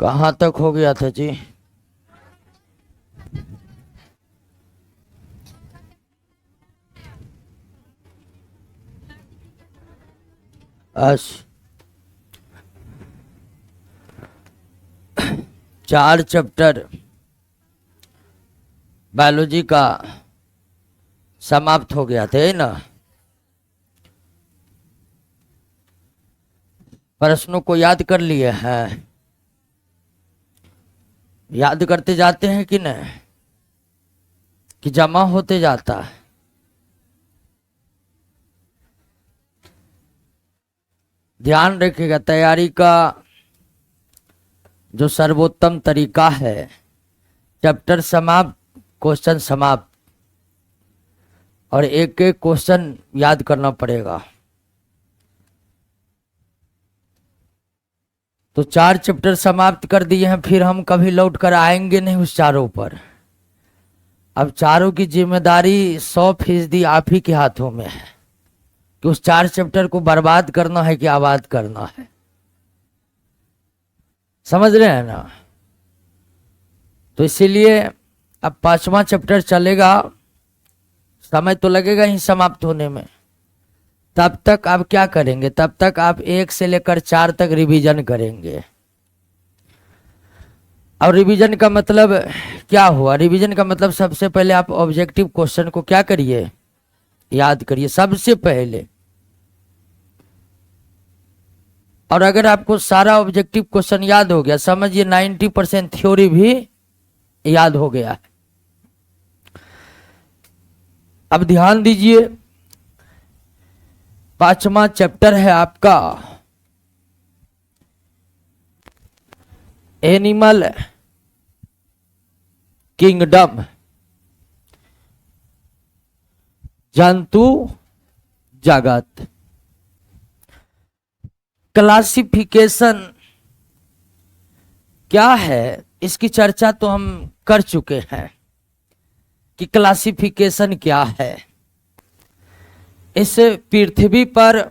कहाँ तक हो गया था जी? अच्छा, 4 चैप्टर बायोलॉजी का समाप्त हो गया था, है ना? प्रश्नों को याद कर लिए हैं? याद करते जाते हैं कि नहीं, कि जमा होते जाता है? ध्यान रखिएगा, तैयारी का जो सर्वोत्तम तरीका है, चैप्टर समाप्त, क्वेश्चन समाप्त, और एक एक क्वेश्चन याद करना पड़ेगा। तो 4 चैप्टर समाप्त कर दिए हैं, फिर हम कभी लौट कर आएंगे नहीं उस चारों पर। अब चारों की जिम्मेदारी 100% आप ही के हाथों में है कि उस 4 चैप्टर को बर्बाद करना है कि आबाद करना है। समझ रहे हैं ना? तो इसीलिए अब 5वां चैप्टर चलेगा, समय तो लगेगा ही समाप्त होने में। तब तक आप क्या करेंगे? तब तक आप 1 से लेकर 4 तक रिवीजन करेंगे। और रिवीजन का मतलब क्या हुआ? रिवीजन का मतलब सबसे पहले आप ऑब्जेक्टिव क्वेश्चन को क्या करिए? याद करिए सबसे पहले। और अगर आपको सारा ऑब्जेक्टिव क्वेश्चन याद हो गया, समझिए 90% थ्योरी भी याद हो गया है। अब ध्यान दीजिए, 5वां चैप्टर है आपका एनिमल किंगडम, जंतु जगत। क्लासिफिकेशन क्या है, इसकी चर्चा तो हम कर चुके हैं कि क्लासिफिकेशन क्या है। इस पृथ्वी पर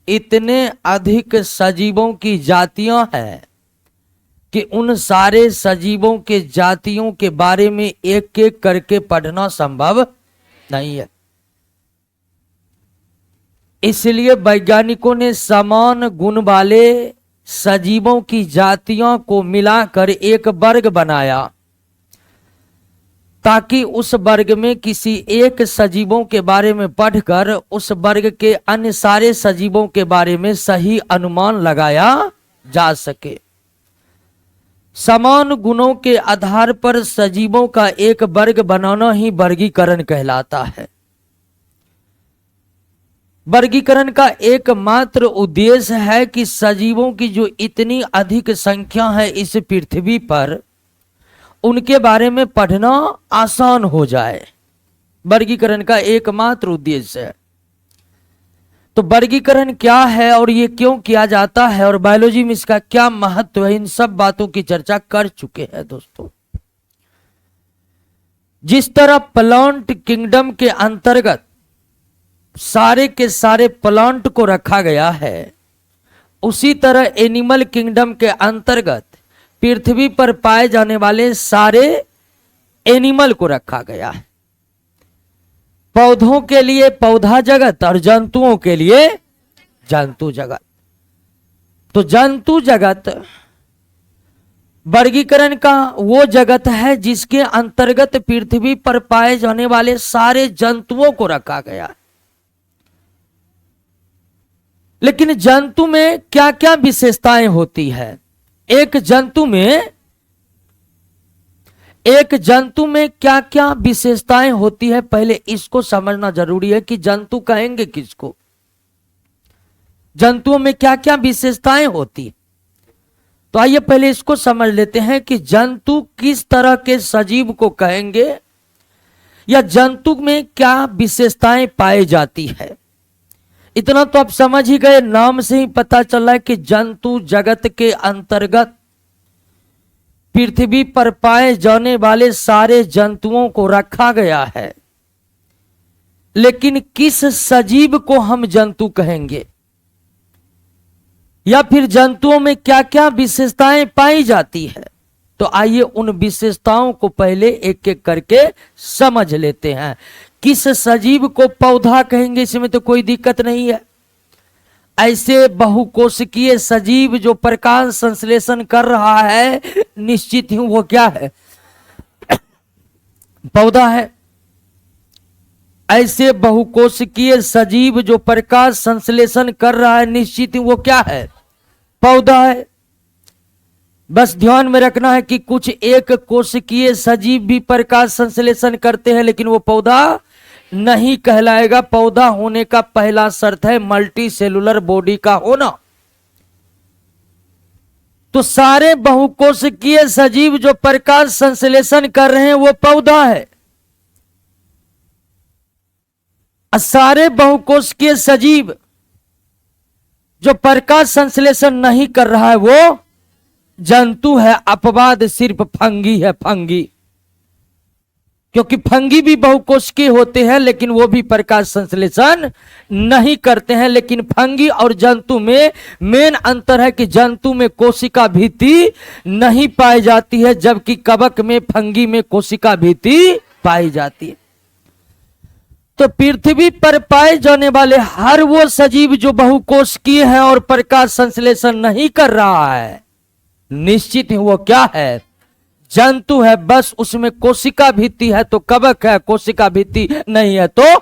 इतने अधिक सजीवों की जातियां हैं कि उन सारे सजीवों के जातियों के बारे में एक एक करके पढ़ना संभव नहीं है। इसलिए वैज्ञानिकों ने समान गुण वाले सजीवों की जातियों को मिलाकर एक वर्ग बनाया, ताकि उस वर्ग में किसी एक सजीवों के बारे में पढ़कर उस वर्ग के अन्य सारे सजीवों के बारे में सही अनुमान लगाया जा सके। समान गुणों के आधार पर सजीवों का एक वर्ग बनाना ही वर्गीकरण कहलाता है। वर्गीकरण का एकमात्र उद्देश्य है कि सजीवों की जो इतनी अधिक संख्या है इस पृथ्वी पर, उनके बारे में पढ़ना आसान हो जाए। वर्गीकरण का एकमात्र उद्देश्य है। तो वर्गीकरण क्या है और ये क्यों किया जाता है और बायोलॉजी में इसका क्या महत्व है, इन सब बातों की चर्चा कर चुके हैं दोस्तों। जिस तरह प्लांट किंगडम के अंतर्गत सारे के सारे प्लांट को रखा गया है, उसी तरह एनिमल किंगडम के अंतर्गत पृथ्वी पर पाए जाने वाले सारे एनिमल को रखा गया है। पौधों के लिए पौधा जगत और जंतुओं के लिए जंतु जगत। तो जंतु जगत वर्गीकरण का वो जगत है जिसके अंतर्गत पृथ्वी पर पाए जाने वाले सारे जंतुओं को रखा गया है। लेकिन जंतु में क्या क्या विशेषताएं होती है? एक जंतु में क्या क्या विशेषताएं होती है, पहले इसको समझना जरूरी है कि जंतु कहेंगे किसको, जंतुओं में क्या क्या विशेषताएं होती है। तो आइए पहले इसको समझ लेते हैं कि जंतु किस तरह के सजीव को कहेंगे या जंतु में क्या विशेषताएं पाई जाती है। इतना तो आप समझ ही गए, नाम से ही पता चला है कि जंतु जगत के अंतर्गत पृथ्वी पर पाए जाने वाले सारे जंतुओं को रखा गया है। लेकिन किस सजीव को हम जंतु कहेंगे? या फिर जंतुओं में क्या क्या विशेषताएं पाई जाती है। तो आइए उन विशेषताओं को पहले एक एक करके समझ लेते हैं। किस सजीव को पौधा कहेंगे, इसमें तो कोई दिक्कत नहीं है। ऐसे बहुकोशिकीय सजीव जो प्रकाश संश्लेषण कर रहा है, निश्चित ही वो क्या है, पौधा है। ऐसे बहुकोशिकीय सजीव जो प्रकाश संश्लेषण कर रहा है, निश्चित ही वो क्या है, पौधा है। बस ध्यान में रखना है कि कुछ एक कोशिकीय सजीव भी प्रकाश संश्लेषण करते हैं, लेकिन वो पौधा नहीं कहलाएगा। पौधा होने का पहला शर्त है मल्टी सेलुलर बॉडी का होना। तो सारे बहुकोशिकीय सजीव जो प्रकाश संश्लेषण कर रहे हैं वो पौधा है। सारे बहुकोशिकीय सजीव जो प्रकाश संश्लेषण नहीं कर रहा है वो जंतु है। अपवाद सिर्फ फंगी है, फंगी, क्योंकि फंगी भी बहुकोशिकीय होते हैं लेकिन वो भी प्रकाश संश्लेषण नहीं करते हैं। लेकिन फंगी और जंतु में मेन अंतर है कि जंतु में कोशिका भित्ति नहीं पाई जाती है, जबकि कवक में, फंगी में कोशिका भित्ति पाई जाती है। तो पृथ्वी पर पाए जाने वाले हर वो सजीव जो बहुकोशिकीय है और प्रकाश संश्लेषण नहीं कर रहा है, निश्चित ही वो क्या है, जंतु है। बस उसमें कोशिका भित्ति है तो कवक है, कोशिका भित्ति नहीं है तो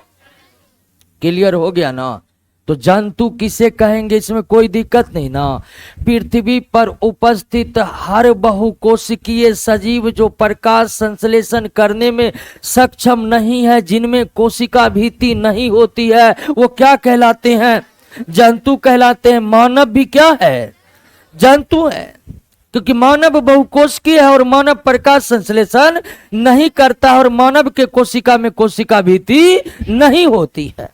क्लियर हो गया ना। तो जंतु किसे कहेंगे, इसमें कोई दिक्कत नहीं ना। पृथ्वी पर उपस्थित हर बहुकोशिकीय सजीव जो प्रकाश संश्लेषण करने में सक्षम नहीं है, जिनमें कोशिका भित्ति नहीं होती है, वो क्या कहलाते हैं, जंतु कहलाते हैं। मानव भी क्या है, जंतु है, क्योंकि मानव बहुकोशिकीय है और मानव प्रकाश संश्लेषण नहीं करता और मानव के कोशिका में कोशिका भित्ति नहीं होती है।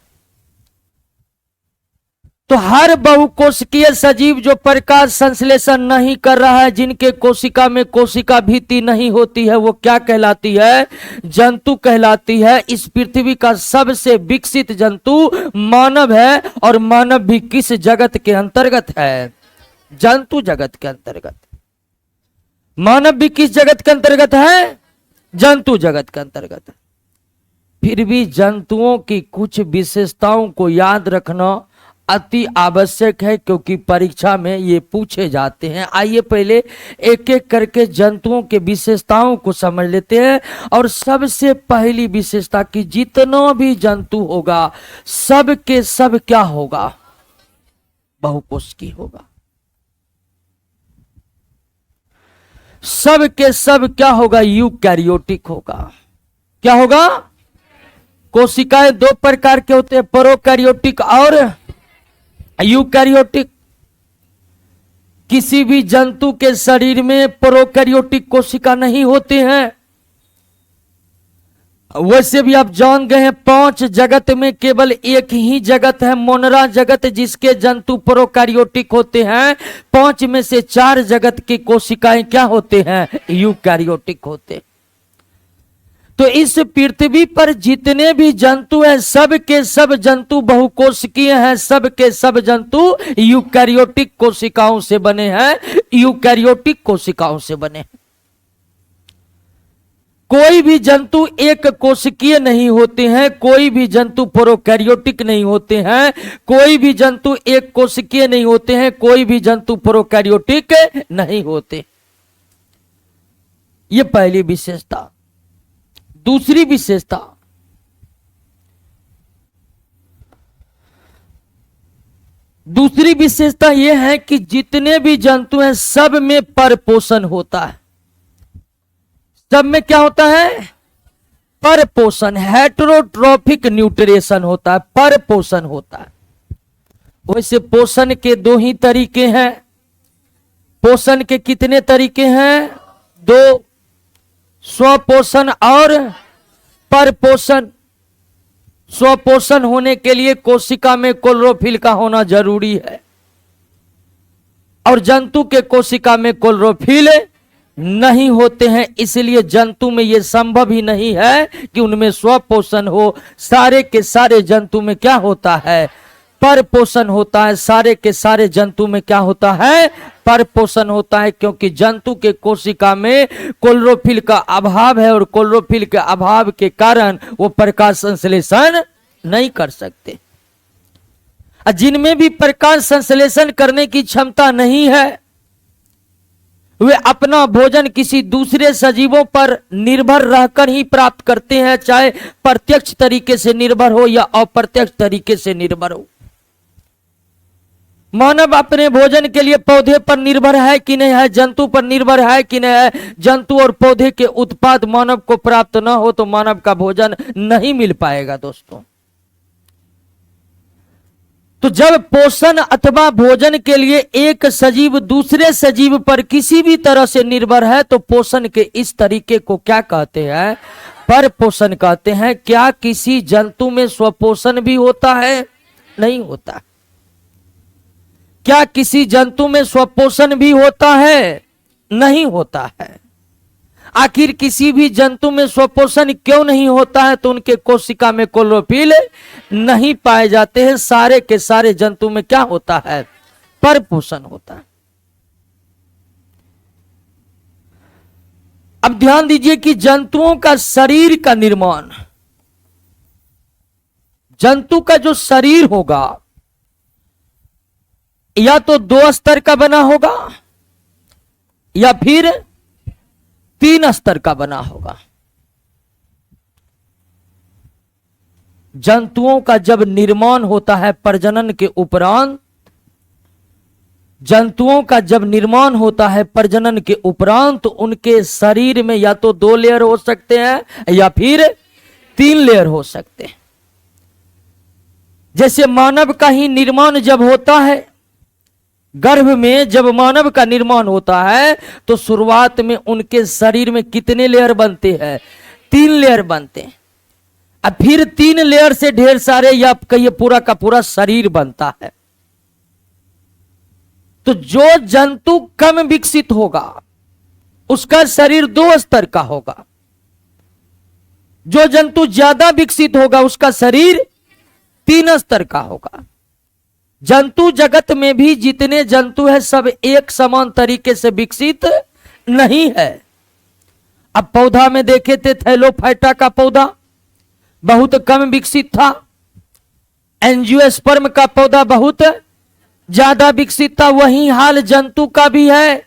तो हर बहुकोशिकीय सजीव जो प्रकाश संश्लेषण नहीं कर रहा है, जिनके कोशिका में कोशिका भित्ति नहीं होती है, वो क्या कहलाती है, जंतु कहलाती है। इस पृथ्वी का सबसे विकसित जंतु मानव है और मानव भी किस जगत के अंतर्गत है, जंतु जगत के अंतर्गत। मानव भी किस जगत के अंतर्गत है, जंतु जगत के अंतर्गत है। फिर भी जंतुओं की कुछ विशेषताओं को याद रखना अति आवश्यक है, क्योंकि परीक्षा में ये पूछे जाते हैं। आइए पहले एक एक करके जंतुओं के विशेषताओं को समझ लेते हैं। और सबसे पहली विशेषता कि जितना भी जंतु होगा सब के सब क्या होगा, बहुकोशिकीय होगा। सब के सब क्या होगा, यूकैरियोटिक होगा। क्या होगा, कोशिकाएं दो प्रकार के होते हैं, प्रोकैरियोटिक और यूकैरियोटिक। किसी भी जंतु के शरीर में प्रोकैरियोटिक कोशिका नहीं होते हैं। वैसे भी आप जान गए हैं 5 जगत में केवल एक ही जगत है, मोनरा जगत, जिसके जंतु प्रोकैरियोटिक होते हैं। 5 में से 4 जगत की कोशिकाएं क्या होते हैं, यूकैरियोटिक होते। तो इस पृथ्वी पर जितने भी जंतु हैं सब के सब जंतु बहुकोशिकीय हैं, सब के सब जंतु यूकैरियोटिक कोशिकाओं से बने हैं, यूकैरियोटिक कोशिकाओं से बने हैं। कोई भी जंतु एक कोशिकीय नहीं होते हैं, कोई भी जंतु प्रोकैरियोटिक नहीं होते हैं, कोई भी जंतु एक कोशिकीय नहीं होते हैं, कोई भी जंतु प्रोकैरियोटिक नहीं होते। ये पहली विशेषता। दूसरी विशेषता, दूसरी विशेषता यह है कि जितने भी जंतु हैं सब में परपोषण होता है। सब में क्या होता है, परपोषण, हेटेरोट्रॉफिक न्यूट्रिशन होता है, परपोषण होता है। वैसे पोषण के 2 ही तरीके हैं। पोषण के कितने तरीके हैं, 2, स्वपोषण और परपोषण। स्वपोषण होने के लिए कोशिका में क्लोरोफिल का होना जरूरी है और जंतु के कोशिका में क्लोरोफिल नहीं होते हैं, इसलिए जंतु में यह संभव ही नहीं है कि उनमें स्वपोषण हो। सारे के सारे जंतु में क्या होता है, पर पोषण होता है। सारे के सारे जंतु में क्या होता है? पर पोषण होता है, क्योंकि जंतु के कोशिका में क्लोरोफिल का अभाव है और क्लोरोफिल के अभाव के कारण वो प्रकाश संश्लेषण नहीं कर सकते। जिनमें भी प्रकाश संश्लेषण करने की क्षमता नहीं है, वे अपना भोजन किसी दूसरे सजीवों पर निर्भर रहकर ही प्राप्त करते हैं, चाहे प्रत्यक्ष तरीके से निर्भर हो या अप्रत्यक्ष तरीके से निर्भर हो। मानव अपने भोजन के लिए पौधे पर निर्भर है कि नहीं है, जंतु पर निर्भर है कि नहीं है। जंतु और पौधे के उत्पाद मानव को प्राप्त न हो तो मानव का भोजन नहीं मिल पाएगा दोस्तों। तो जब पोषण अथवा भोजन के लिए एक सजीव दूसरे सजीव पर किसी भी तरह से निर्भर है तो पोषण के इस तरीके को क्या कहते हैं? पर पोषण कहते हैं। क्या किसी जंतु में स्वपोषण भी होता है? नहीं होता। क्या किसी जंतु में स्वपोषण भी होता है? नहीं होता है। आखिर किसी भी जंतु में स्वपोषण क्यों नहीं होता है? तो उनके कोशिका में क्लोरोफिल नहीं पाए जाते हैं। सारे के सारे जंतु में क्या होता है? परपोषण होता है। अब ध्यान दीजिए कि जंतुओं का शरीर का निर्माण, जंतु का जो शरीर होगा या तो 2 स्तर का बना होगा या फिर 3 स्तर का बना होगा। जंतुओं का जब निर्माण होता है प्रजनन के उपरांत, जंतुओं का जब निर्माण होता है प्रजनन के उपरांत तो उनके शरीर में या तो 2 लेयर हो सकते हैं या फिर 3 लेयर हो सकते हैं। जैसे मानव का ही निर्माण जब होता है, गर्भ में जब मानव का निर्माण होता है तो शुरुआत में उनके शरीर में कितने लेयर बनते हैं? 3 लेयर बनते हैं। अब फिर 3 लेयर से ढेर सारे या कहिए पूरा का पूरा शरीर बनता है। तो जो जंतु कम विकसित होगा उसका शरीर 2 स्तर का होगा, जो जंतु ज्यादा विकसित होगा उसका शरीर 3 स्तर का होगा। जंतु जगत में भी जितने जंतु हैं सब एक समान तरीके से विकसित नहीं है। अब पौधा में देखे थे थैलोफाइटा का पौधा बहुत कम विकसित था, एंजियोस्पर्म का पौधा बहुत ज्यादा विकसित था। वही हाल जंतु का भी है।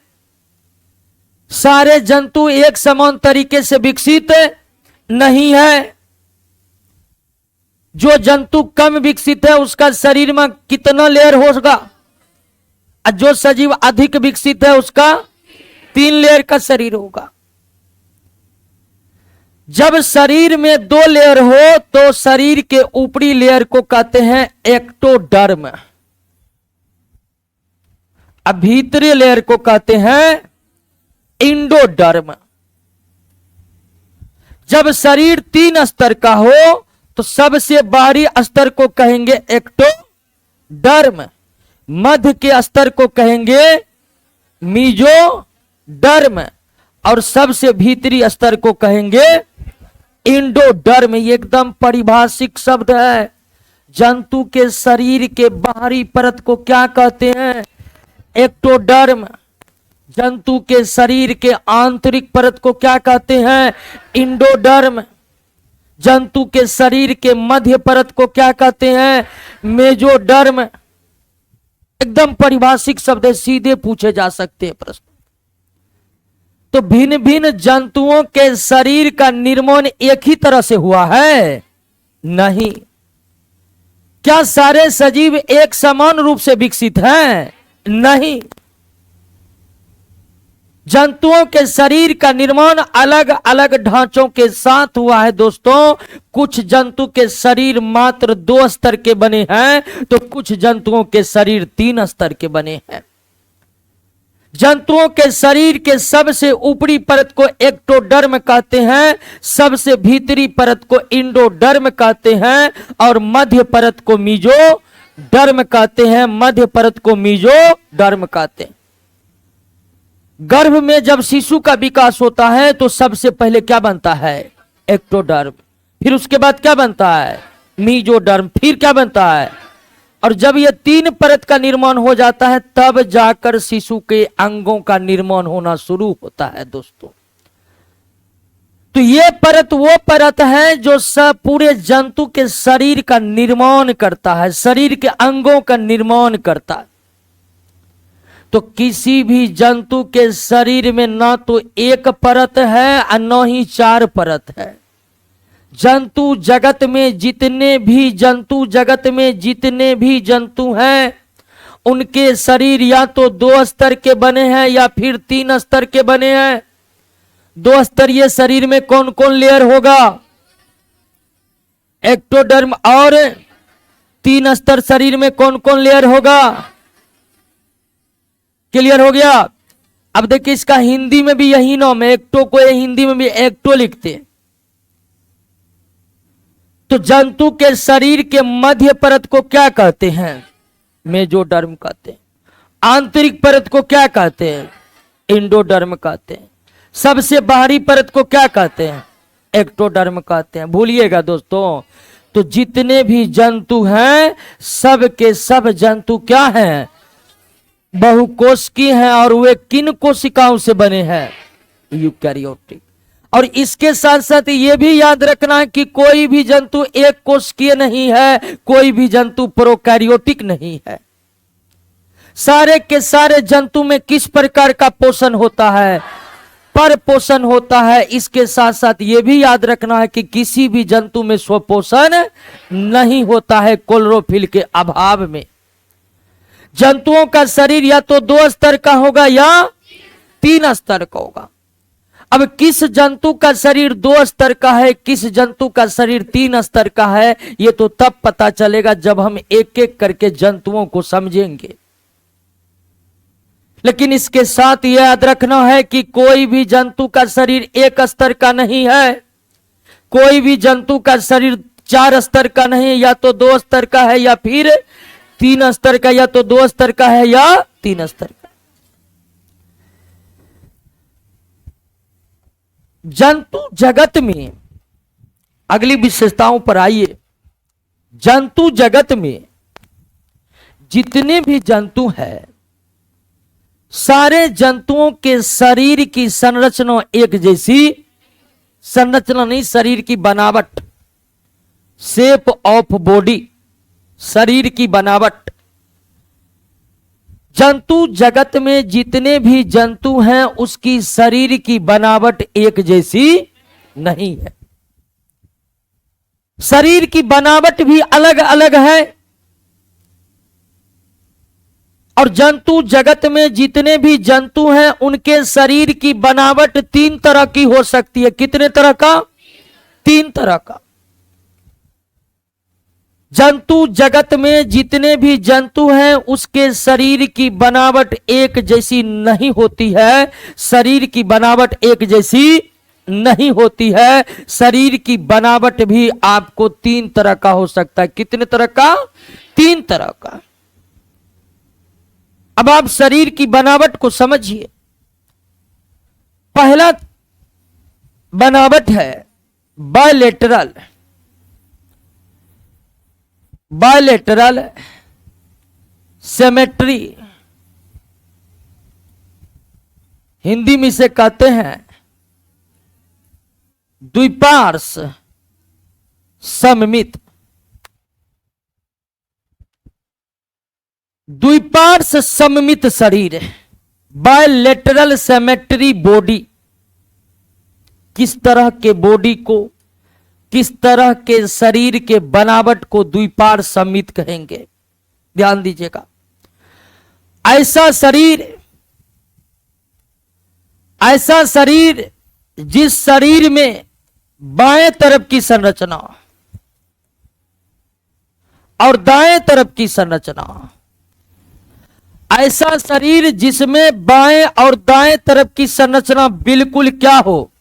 सारे जंतु एक समान तरीके से विकसित नहीं है। जो जंतु कम विकसित है उसका शरीर में कितना लेयर होगा, और जो सजीव अधिक विकसित है उसका 3 लेयर का शरीर होगा। जब शरीर में 2 लेयर हो तो शरीर के ऊपरी लेयर को कहते हैं एक्टोडर्म, अब भीतरी लेयर को कहते हैं इंडोडर्म। जब शरीर 3 स्तर का हो तो सबसे बाहरी स्तर को कहेंगे एक्टोडर्म, मध्य के स्तर को कहेंगे मीजोडर्म और सबसे भीतरी स्तर को कहेंगे इंडोडर्म। ये एकदम परिभाषिक शब्द है। जंतु के शरीर के बाहरी परत को क्या कहते हैं? एक्टोडर्म। जंतु के शरीर के आंतरिक परत को क्या कहते हैं? इंडोडर्म। जंतु के शरीर के मध्य परत को क्या कहते हैं? मेजोडर्म। एकदम परिभाषिक शब्द है, सीधे पूछे जा सकते हैं प्रश्न। तो भिन्न भिन्न जंतुओं के शरीर का निर्माण एक ही तरह से हुआ है? नहीं। क्या सारे सजीव एक समान रूप से विकसित हैं? नहीं। जंतुओं के शरीर का निर्माण अलग अलग ढांचों के साथ हुआ है दोस्तों। कुछ जंतु के शरीर मात्र 2 स्तर के बने हैं तो कुछ जंतुओं के शरीर 3 स्तर के बने हैं। जंतुओं के शरीर के सबसे ऊपरी परत को एक्टोडर्म कहते हैं, सबसे भीतरी परत को इंडोडर्म कहते हैं और मध्य परत को मीजोडर्म कहते हैं। मध्य परत को मीजोडर्म कहते हैं। गर्भ में जब शिशु का विकास होता है तो सबसे पहले क्या बनता है? एक्टोडर्म। फिर उसके बाद क्या बनता है? मीजोडर्म। फिर क्या बनता है? और जब ये 3 परत का निर्माण हो जाता है तब जाकर शिशु के अंगों का निर्माण होना शुरू होता है दोस्तों। तो ये परत वो परत है जो सब पूरे जंतु के शरीर का निर्माण करता है, शरीर के अंगों का निर्माण करता है। तो किसी भी जंतु के शरीर में ना तो 1 परत है और न ही 4 परत है। जंतु जगत में जितने भी जंतु हैं उनके शरीर या तो 2 स्तर के बने हैं या फिर 3 स्तर के बने हैं। 2 स्तरीय शरीर में कौन कौन लेयर होगा? एक्टोडर्म। और 3 स्तर शरीर में कौन कौन लेयर होगा? क्लियर हो गया? अब देखिए इसका हिंदी में भी यही नाम है, एक्टो को हिंदी में भी एक्टो लिखते हैं। तो जंतु के शरीर के मध्य परत को क्या कहते हैं? मेजोडर्म कहते हैं। आंतरिक परत को क्या कहते हैं? एंडोडर्म कहते हैं। सबसे बाहरी परत को क्या कहते हैं? एक्टोडर्म कहते हैं। भूलिएगा दोस्तों, तो जितने भी जंतु हैं सब के सब जंतु क्या हैं? बहुकोशिकीय हैं। और वे किन कोशिकाओं से बने हैं? यूकैरियोटिक। और इसके साथ साथ ये भी याद रखना है कि कोई भी जंतु एक कोशिकीय नहीं है, कोई भी जंतु प्रोकैरियोटिक नहीं है। सारे के सारे जंतु में किस प्रकार का पोषण होता है? पर पोषण होता है। इसके साथ साथ ये भी याद रखना है कि किसी भी जंतु में स्वपोषण नहीं होता है क्लोरोफिल के अभाव में। जंतुओं का शरीर या तो 2 स्तर का होगा या 3 स्तर का होगा। अब किस जंतु का शरीर 2 स्तर का है, किस जंतु का शरीर 3 स्तर का है, ये तो तब पता चलेगा जब हम एक एक करके जंतुओं को समझेंगे। लेकिन इसके साथ यह याद रखना है कि कोई भी जंतु का शरीर 1 स्तर का नहीं है, कोई भी जंतु का शरीर 4 स्तर का नहीं है, या तो 2 स्तर का है या फिर 3 स्तर का, या तो 2 स्तर का है या 3 स्तर का। जंतु जगत में अगली विशेषताओं पर आइए। जंतु जगत में जितने भी जंतु हैं सारे जंतुओं के शरीर की संरचना एक जैसी, संरचना नहीं शरीर की बनावट, शेप ऑफ बॉडी, शरीर की बनावट। जंतु जगत में जितने भी जंतु हैं उसकी शरीर की बनावट एक जैसी नहीं है। शरीर की बनावट भी अलग अलग है। और जंतु जगत में जितने भी जंतु हैं उनके शरीर की बनावट 3 तरह की हो सकती है। कितने तरह का? 3 तरह का। जंतु जगत में जितने भी जंतु हैं उसके शरीर की बनावट एक जैसी नहीं होती है। शरीर की बनावट एक जैसी नहीं होती है। शरीर की बनावट भी आपको 3 तरह का हो सकता है। कितने तरह का? 3 तरह का। अब आप शरीर की बनावट को समझिए। पहला बनावट है बायलेटरल। बायलेटरल सिमेट्री, हिंदी में इसे कहते हैं द्विपार्श्व सममित। द्विपार्श्व सममित शरीर, बायलेटरल सिमेट्री बॉडी। किस तरह के बॉडी को, किस तरह के शरीर के बनावट को द्विपार्श्व सममित कहेंगे? ध्यान दीजिएगा। ऐसा शरीर जिस शरीर में बाएं तरफ की संरचना और दाएं तरफ की संरचना, ऐसा शरीर जिसमें बाएं और दाएं तरफ की संरचना बिल्कुल क्या हो,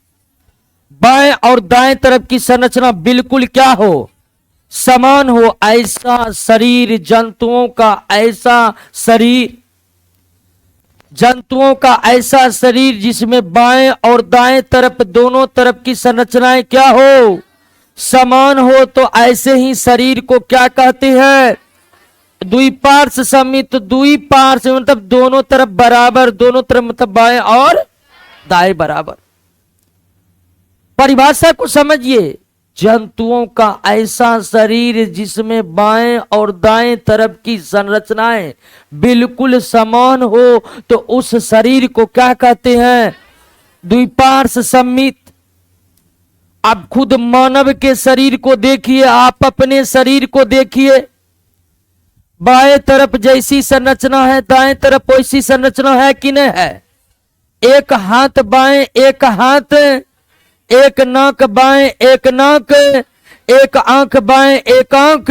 बाएं और दाएं तरफ की संरचना बिल्कुल क्या हो, समान हो। ऐसा शरीर जंतुओं का, ऐसा शरीर जंतुओं का ऐसा शरीर जिसमें बाएं और दाएं तरफ दोनों तरफ की संरचनाएं क्या हो, समान हो, तो ऐसे ही शरीर को क्या कहते हैं? द्विपार्श्व समित, द्विपार्श्व मतलब दोनों तरफ बराबर, दोनों तरफ मतलब बाएं और दाएं बराबर। परिभाषा को समझिए, जंतुओं का ऐसा शरीर जिसमें बाएं और दाएं तरफ की संरचनाएं बिल्कुल समान हो, तो उस शरीर को क्या कहते हैं? द्विपार्श्व समित। आप खुद मानव के शरीर को देखिए, आप अपने शरीर को देखिए, बाएं तरफ जैसी संरचना है, दाएं तरफ वैसी संरचना है कि नहीं है? एक हाथ बाएं, एक हाथ, एक नाक बाएं, एक नाक, एक आंख बाएं, एक आंख।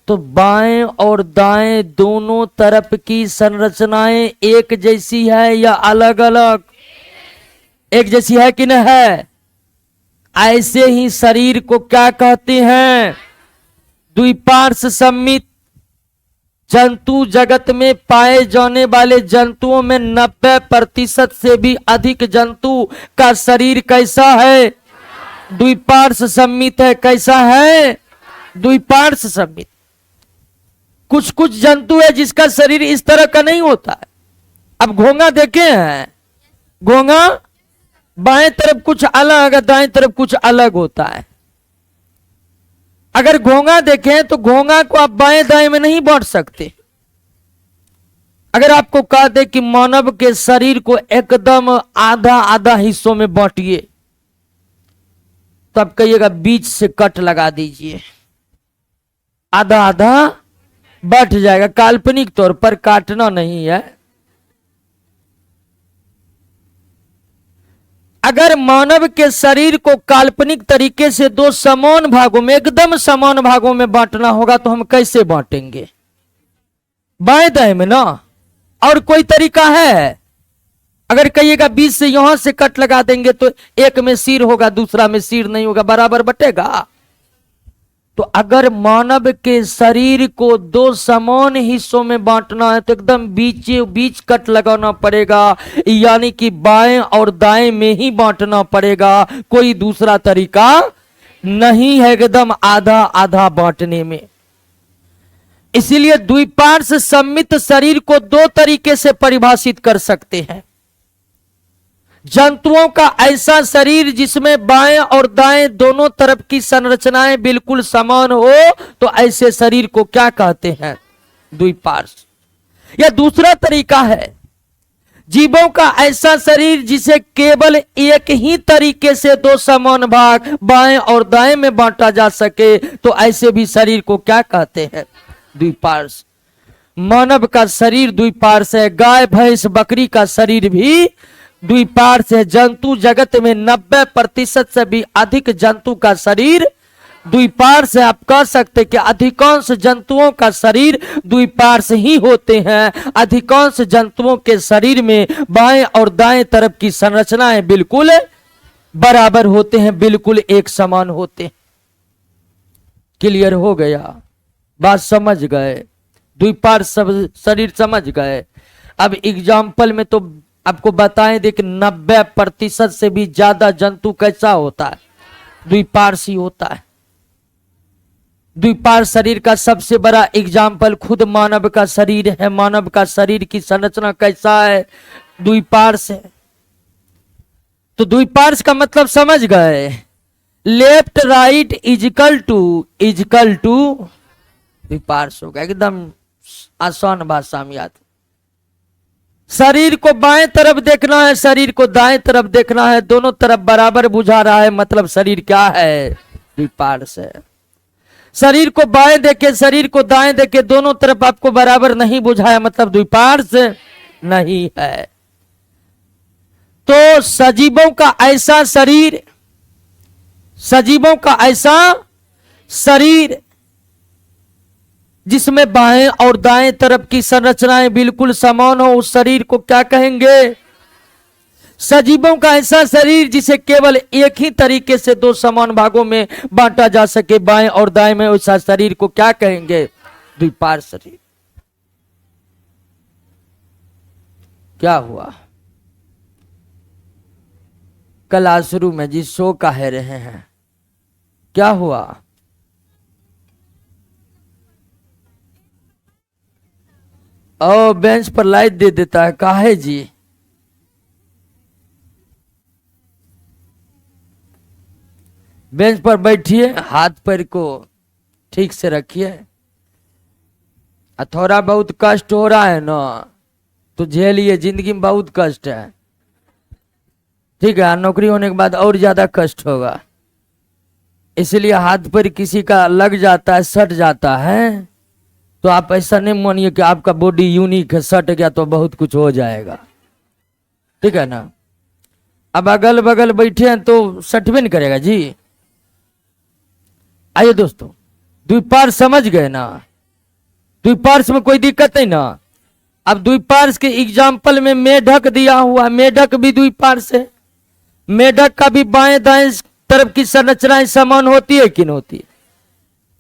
तो बाएं और दाएं दोनों तरफ की संरचनाएं एक जैसी है या अलग अलग? एक जैसी है कि नहीं है? ऐसे ही शरीर को क्या कहते हैं? द्विपार्श्व समित। जंतु जगत में पाए जाने वाले जंतुओं में 90% से भी अधिक जंतु का शरीर कैसा है? द्विपार्श्व समित है। कैसा है? द्विपार्श्व समित। कुछ कुछ जंतु है जिसका शरीर इस तरह का नहीं होता है। अब घोंगा देखे हैं? घोंगा बाएं तरफ कुछ अलग, दाएं तरफ कुछ अलग होता है। अगर घोंगा देखें तो घोंगा को आप बाएं दाएं में नहीं बांट सकते। अगर आपको कह दे कि मानव के शरीर को एकदम आधा आधा हिस्सों में बांटिए, तो आप कहिएगा बीच से कट लगा दीजिए, आधा आधा बट जाएगा। काल्पनिक तौर पर काटना नहीं है। अगर मानव के शरीर को काल्पनिक तरीके से दो समान भागों में, एकदम समान भागों में बांटना होगा तो हम कैसे बांटेंगे? बाएं दाएं में ना। और कोई तरीका है? अगर कहिएगा बीच से यहां से कट लगा देंगे तो एक में सिर होगा, दूसरा में सिर नहीं होगा, बराबर बटेगा? तो अगर मानव के शरीर को दो समान हिस्सों में बांटना है तो एकदम बीच कट लगाना पड़ेगा, यानी कि बाएं और दाएं में ही बांटना पड़ेगा। कोई दूसरा तरीका नहीं है एकदम आधा आधा बांटने में। इसीलिए द्विपार्श्व समित शरीर को दो तरीके से परिभाषित कर सकते हैं। जंतुओं का ऐसा शरीर जिसमें बाएं और दाएं दोनों तरफ की संरचनाएं बिल्कुल समान हो, तो ऐसे शरीर को क्या कहते हैं? द्विपार्श्व। या दूसरा तरीका है, जीवों का ऐसा शरीर जिसे केवल एक ही तरीके से दो समान भाग बाएं और दाएं में बांटा जा सके, तो ऐसे भी शरीर को क्या कहते हैं? द्विपार्श्व। मानव का शरीर द्विपार्श्व है, गाय भैंस बकरी का शरीर भी द्विपार्श्व है। जंतु जगत में 90% से भी अधिक जंतु का शरीर द्विपार्श्व है। आप कह सकते कि अधिकांश जंतुओं का शरीर द्विपार्श्व ही होते हैं। अधिकांश जंतुओं के शरीर में बाएं और दाएं तरफ की संरचनाएं बिल्कुल बराबर होते हैं, बिल्कुल एक समान होते हैं। क्लियर हो गया? बात समझ गए? द्विपार्श्व शरीर समझ गए? अब एग्जाम्पल में तो आपको बताएं, देख 90% से भी ज्यादा जंतु कैसा होता है? द्विपार्श्व होता है। द्विपार्श्व शरीर का सबसे बड़ा एग्जाम्पल खुद मानव का शरीर है। मानव का शरीर की संरचना कैसा है? द्विपार्श्व है। तो द्विपार्श्व का मतलब समझ गए? लेफ्ट राइट इजिकल टू द्विपार्श्व होगा। एकदम आसान भाषा में याद। शरीर को बाएं तरफ देखना है, शरीर को दाएं तरफ देखना है, दोनों तरफ बराबर बुझा रहा है, मतलब शरीर क्या है? द्विपार्श्व है। शरीर को बाएं देखे, शरीर को दाएं देखे, दोनों तरफ आपको बराबर नहीं बुझाया, मतलब द्विपार्श्व नहीं है। तो सजीवों का ऐसा शरीर जिसमें बाएं और दाएं तरफ की संरचनाएं बिल्कुल समान हो, उस शरीर को क्या कहेंगे? सजीवों का ऐसा शरीर जिसे केवल एक ही तरीके से दो समान भागों में बांटा जा सके बाएं और दाएं में, उस शरीर को क्या कहेंगे? द्विपार्श्व शरीर। क्या हुआ? क्लासरूम में जी सो कह रहे हैं, क्या हुआ? और बेंच पर लाइट दे देता है, काहे जी? बेंच पर बैठिए, हाथ पैर को ठीक से रखिए। थोड़ा बहुत कष्ट हो रहा है ना तो झेलिए, जिंदगी में बहुत कष्ट है, ठीक है। नौकरी होने के बाद और ज्यादा कष्ट होगा, इसलिए हाथ पैर किसी का लग जाता है, सट जाता है, तो आप ऐसा नहीं मानिए कि आपका बॉडी यूनिक है, सट गया तो बहुत कुछ हो जाएगा, ठीक है ना। अब अगल बगल बैठे हैं तो सटवे नहीं करेगा जी। आइए दोस्तों, द्विपार्श समझ गए ना? द्विपार्श में कोई दिक्कत नहीं ना। अब द्विपार्श के एग्जाम्पल में मेढक दिया हुआ, मेढक भी द्विपार्श है। मेढक का भी बाएं दाएं तरफ की संरचना समान होती है कि नहीं होती?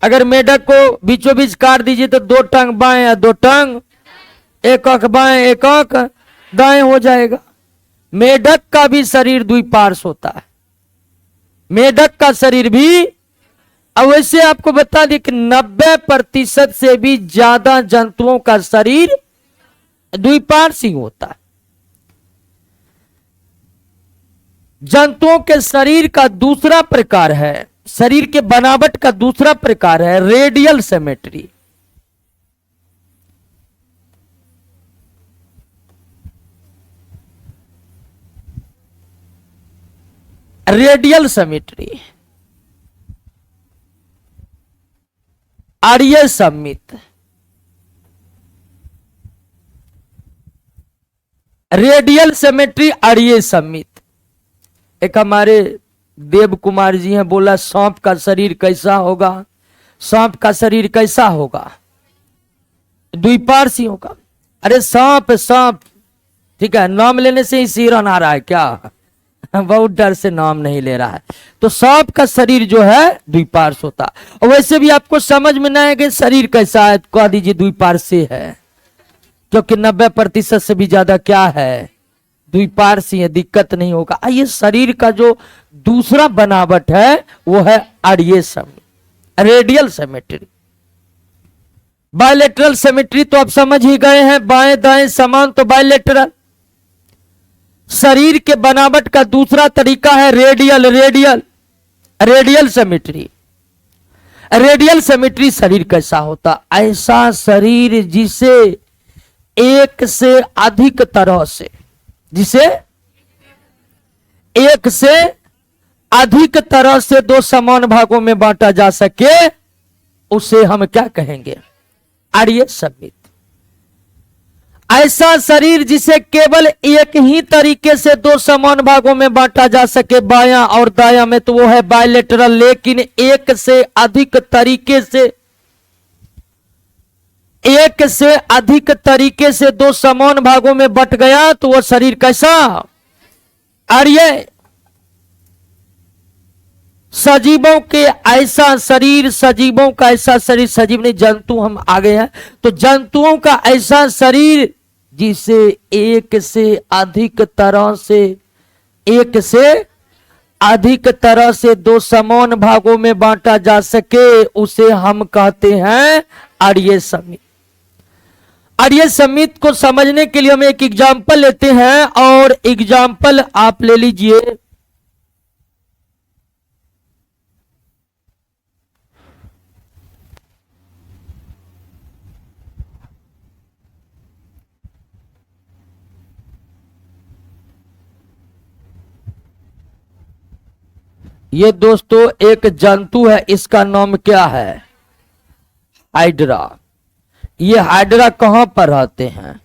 अगर मेढक को बीचों बीच काट दीजिए तो दो टांग बाएं या दो टांग, एक आंख बाएं एक आंख दाएं हो जाएगा। मेढक का भी शरीर द्विपार्श होता है, मेढक का शरीर भी। अब वैसे आपको बता दें कि 90% से भी ज्यादा जंतुओं का शरीर द्विपार्शी होता है। जंतुओं के शरीर का दूसरा प्रकार है, शरीर के बनावट का दूसरा प्रकार है रेडियल सिमेट्री। रेडियल सिमेट्री, आर्य सममित। रेडियल सिमेट्री, आर्य सममित। एक हमारे देव कुमार जी हैं, बोला सांप का शरीर कैसा होगा? सांप का शरीर कैसा होगा? द्विपार्शी होगा। अरे सांप सांप, ठीक है, नाम लेने से ही सिरन आ रहा है क्या? बहुत डर से नाम नहीं ले रहा है। तो सांप का शरीर जो है द्विपार्श होता। और वैसे भी आपको समझ में ना आएगा शरीर कैसा है, कह दीजिए द्विपार्शी है, क्योंकि 90% से भी ज्यादा क्या है? द्विपार्शी है, दिक्कत नहीं होगा। ये शरीर का जो दूसरा बनावट है वो है asymmetry, radial symmetry. Bilateral symmetry तो आप समझ ही गए हैं, बाएं दाएं समान तो बायलेटरल। शरीर के बनावट का दूसरा तरीका है radial, radial symmetry. Radial symmetry शरीर कैसा होता? ऐसा शरीर जिसे एक से अधिक तरह से, जिसे एक से अधिक तरह से दो समान भागों में बांटा जा सके, उसे हम क्या कहेंगे? आर्य सममित। ऐसा शरीर जिसे केवल एक ही तरीके से दो समान भागों में बांटा जा सके, बायां और दायां में, तो वो है बायलेटरल। लेकिन एक से अधिक तरीके से, एक से अधिक तरीके से दो समान भागों में बट गया तो वो शरीर कैसा? आर्य। सजीवों के ऐसा शरीर, सजीवों का ऐसा शरीर, सजीव नहीं जंतु हम आ गए हैं, तो जंतुओं का ऐसा शरीर जिसे एक से अधिक तरह से, एक से अधिक तरह से दो समान भागों में बांटा जा सके, उसे हम कहते हैं आर्य सममित। आर्य सममित को समझने के लिए हम एक एग्जाम्पल लेते हैं, और एग्जाम्पल आप ले लीजिए। ये दोस्तों एक जंतु है, इसका नाम क्या है? हाइड्रा। ये हाइड्रा कहां पर रहते हैं?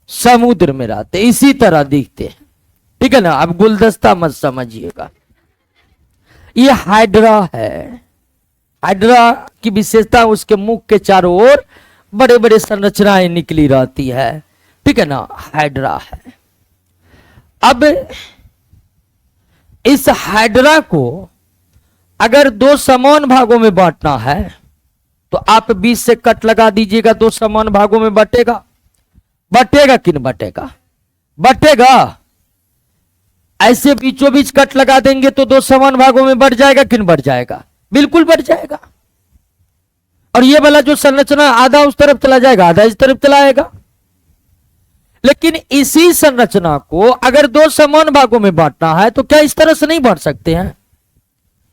समुद्र में रहते, इसी तरह दिखते हैं, ठीक है ना। अब गुलदस्ता मत समझिएगा, ये हाइड्रा है। हाइड्रा की विशेषता उसके मुख के चारों ओर बड़े बड़े संरचनाएं निकली रहती है, ठीक है ना, हाइड्रा है। अब इस हाइड्रा को अगर दो समान भागों में बांटना है तो आप 20 से कट लगा दीजिएगा, दो समान भागों में बटेगा। बटेगा कि नहीं बटेगा? बटेगा। ऐसे बीचों बीच कट लगा देंगे तो दो समान भागों में बढ़ जाएगा कि नहीं बढ़ जाएगा? बिल्कुल बढ़ जाएगा। और ये वाला जो संरचना, आधा उस तरफ चला जाएगा, आधा इस तरफ चला आएगा, लेकिन इसी संरचना को अगर दो समान भागों में बांटना है तो क्या इस तरह से नहीं बांट सकते हैं?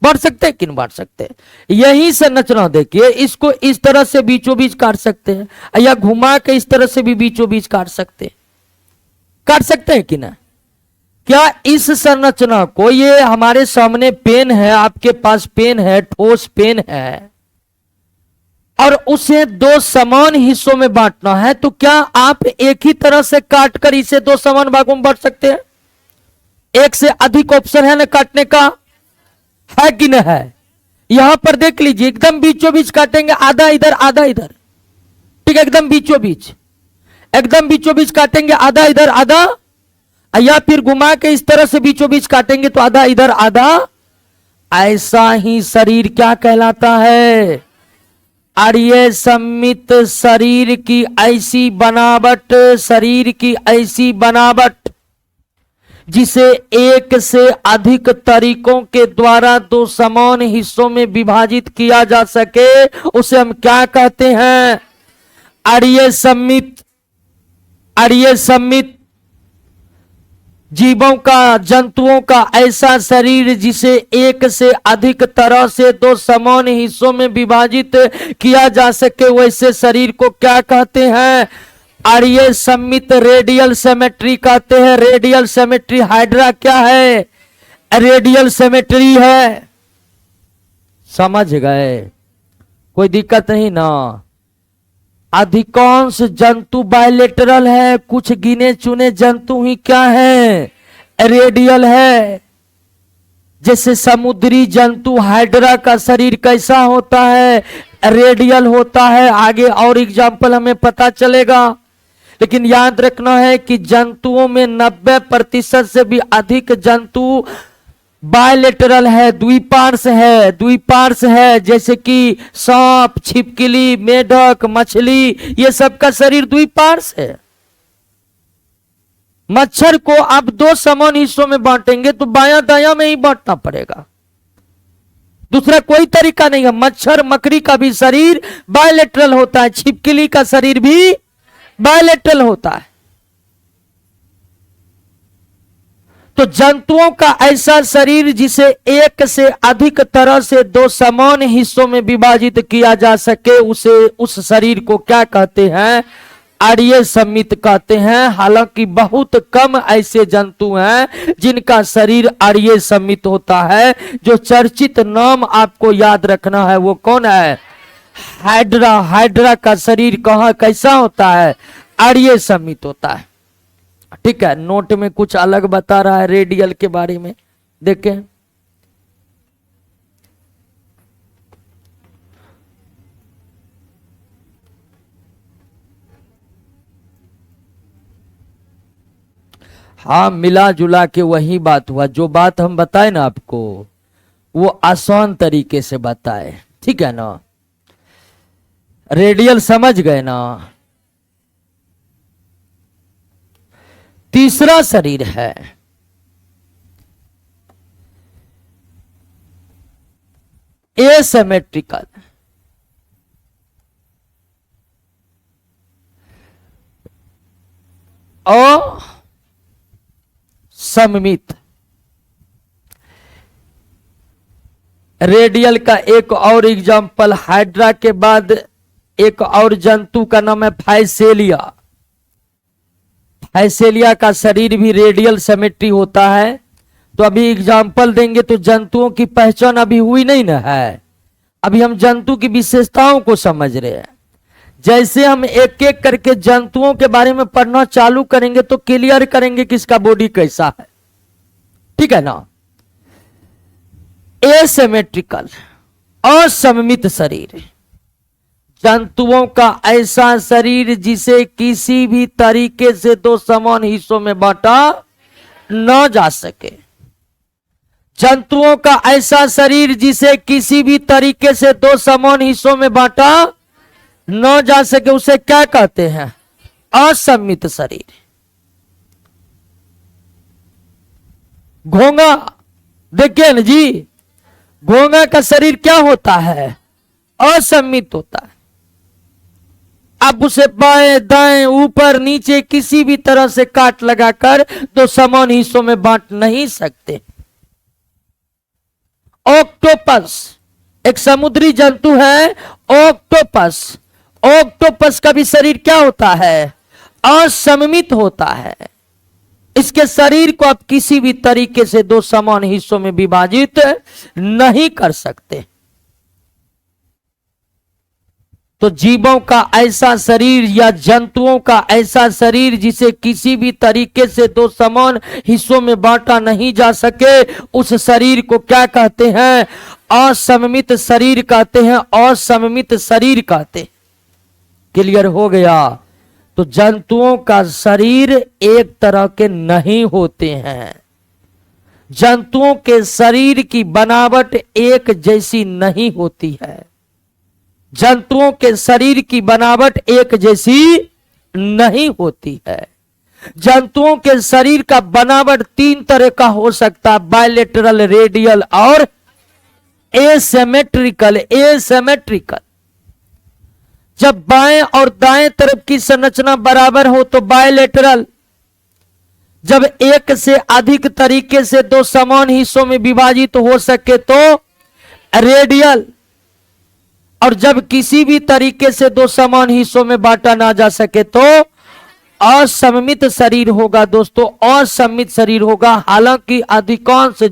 बांट सकते हैं कि नहीं बांट सकते? यही संरचना देखिए, इसको इस तरह से बीचों बीच काट सकते हैं या घुमा के इस तरह से भी बीचों बीच काट सकते हैं कि ना? क्या इस संरचना को, ये हमारे सामने पेन है, आपके पास पेन है, ठोस पेन है, और उसे दो समान हिस्सों में बांटना है तो क्या आप एक ही तरह से काटकर इसे दो समान भागों में बांट सकते हैं? एक से अधिक ऑप्शन है ना काटने का, है कि नहीं है? यहां पर देख लीजिए, एकदम बीचों बीच काटेंगे, आधा इधर आधा इधर, ठीक है, एकदम बीचों बीच काटेंगे, आधा इधर आधा, या फिर घुमा के इस तरह से बीचों बीच काटेंगे तो आधा इधर आधा। ऐसा ही शरीर क्या कहलाता है? अर्य सममित शरीर की ऐसी बनावट जिसे एक से अधिक तरीकों के द्वारा दो समान हिस्सों में विभाजित किया जा सके, उसे हम क्या कहते हैं? अर्य सममित जीवों का, जंतुओं का ऐसा शरीर जिसे एक से अधिक तरह से दो समान हिस्सों में विभाजित किया जा सके, वैसे शरीर को क्या कहते हैं? अर्य सममित रेडियल सिमेट्री कहते हैं। रेडियल सिमेट्री, हाइड्रा क्या है? रेडियल सिमेट्री है। समझ गए? कोई दिक्कत नहीं ना? अधिकांश जंतु बायलेटरल है, कुछ गिने चुने जंतु ही क्या है? रेडियल है। जैसे समुद्री जंतु हाइड्रा का शरीर कैसा होता है? रेडियल होता है। आगे और एग्जाम्पल हमें पता चलेगा, लेकिन याद रखना है कि जंतुओं में 90% से भी अधिक जंतु बायलेटरल है, द्विपार्श है, जैसे कि सांप, छिपकली, मेढक, मछली, ये सब का शरीर द्विपार्श है। मच्छर को आप दो समान हिस्सों में बांटेंगे तो बायां दायां में ही बांटना पड़ेगा, दूसरा कोई तरीका नहीं है। मच्छर मकड़ी का भी शरीर बायलेटरल होता है, छिपकली का शरीर भी बायलेटरल होता है। तो जंतुओं का ऐसा शरीर जिसे एक से अधिक तरह से दो समान हिस्सों में विभाजित किया जा सके, उस शरीर को क्या कहते हैं? अर्य सममित कहते हैं। हालांकि बहुत कम ऐसे जंतु हैं जिनका शरीर अर्य सममित होता है। जो चर्चित नाम आपको याद रखना है वो कौन है? हाइड्रा का शरीर कैसा होता है? अर्य सममित होता है। ठीक है, नोट में कुछ अलग बता रहा है रेडियल के बारे में, देखें। हाँ, मिला जुला के वही बात हुआ। जो बात हम बताए ना आपको, वो आसान तरीके से बताए, ठीक है ना? रेडियल समझ गए ना? तीसरा शरीर है एसिमेट्रिकल। और सममित। रेडियल का एक और एग्जांपल, हाइड्रा के बाद एक और जंतु का नाम है फाइसेलिया। फाइसेलिया का शरीर भी रेडियल सिमेट्री होता है। तो अभी एग्जांपल देंगे तो जंतुओं की पहचान अभी हुई नहीं ना है, अभी हम जंतु की विशेषताओं को समझ रहे हैं। जैसे हम एक एक करके जंतुओं के बारे में पढ़ना चालू करेंगे तो क्लियर करेंगे कि इसका बॉडी कैसा है, ठीक है ना? एसिमेट्रिकल, असममित शरीर, जंतुओं का ऐसा शरीर जिसे किसी भी तरीके से दो समान हिस्सों में बांटा न जा सके। जंतुओं का ऐसा शरीर जिसे किसी भी तरीके से दो समान हिस्सों में बांटा न जा सके, उसे क्या कहते हैं? असममित शरीर। घोंगा देखिए ना जी, घोंगा का शरीर क्या होता है? असममित होता है। आप उसे बाएं दाएं ऊपर नीचे किसी भी तरह से काट लगाकर दो समान हिस्सों में बांट नहीं सकते। ऑक्टोपस एक समुद्री जंतु है। ऑक्टोपस, ऑक्टोपस का भी शरीर क्या होता है? असममित होता है। इसके शरीर को आप किसी भी तरीके से दो समान हिस्सों में विभाजित नहीं कर सकते। तो जीवों का ऐसा शरीर या जंतुओं का ऐसा शरीर जिसे किसी भी तरीके से दो समान हिस्सों में बांटा नहीं जा सके, उस शरीर को क्या कहते हैं? असममित शरीर कहते हैं। असममित शरीर कहते हैं। क्लियर हो गया? तो जंतुओं का शरीर एक तरह के नहीं होते हैं। जंतुओं के शरीर की बनावट एक जैसी नहीं होती है। जंतुओं के शरीर की बनावट एक जैसी नहीं होती है। जंतुओं के शरीर का बनावट तीन तरह का हो सकता है, बायलेटरल, रेडियल और एसिमेट्रिकल। एसिमेट्रिकल जब बाएं और दाएं तरफ की संरचना बराबर हो तो बायलेटरल। जब एक से अधिक तरीके से दो समान हिस्सों में विभाजित हो सके तो रेडियल। और जब किसी भी तरीके से दो समान हिस्सों में बांटा ना जा सके तो असममित शरीर होगा। दोस्तों, असममित शरीर होगा। हालांकि अधिकांश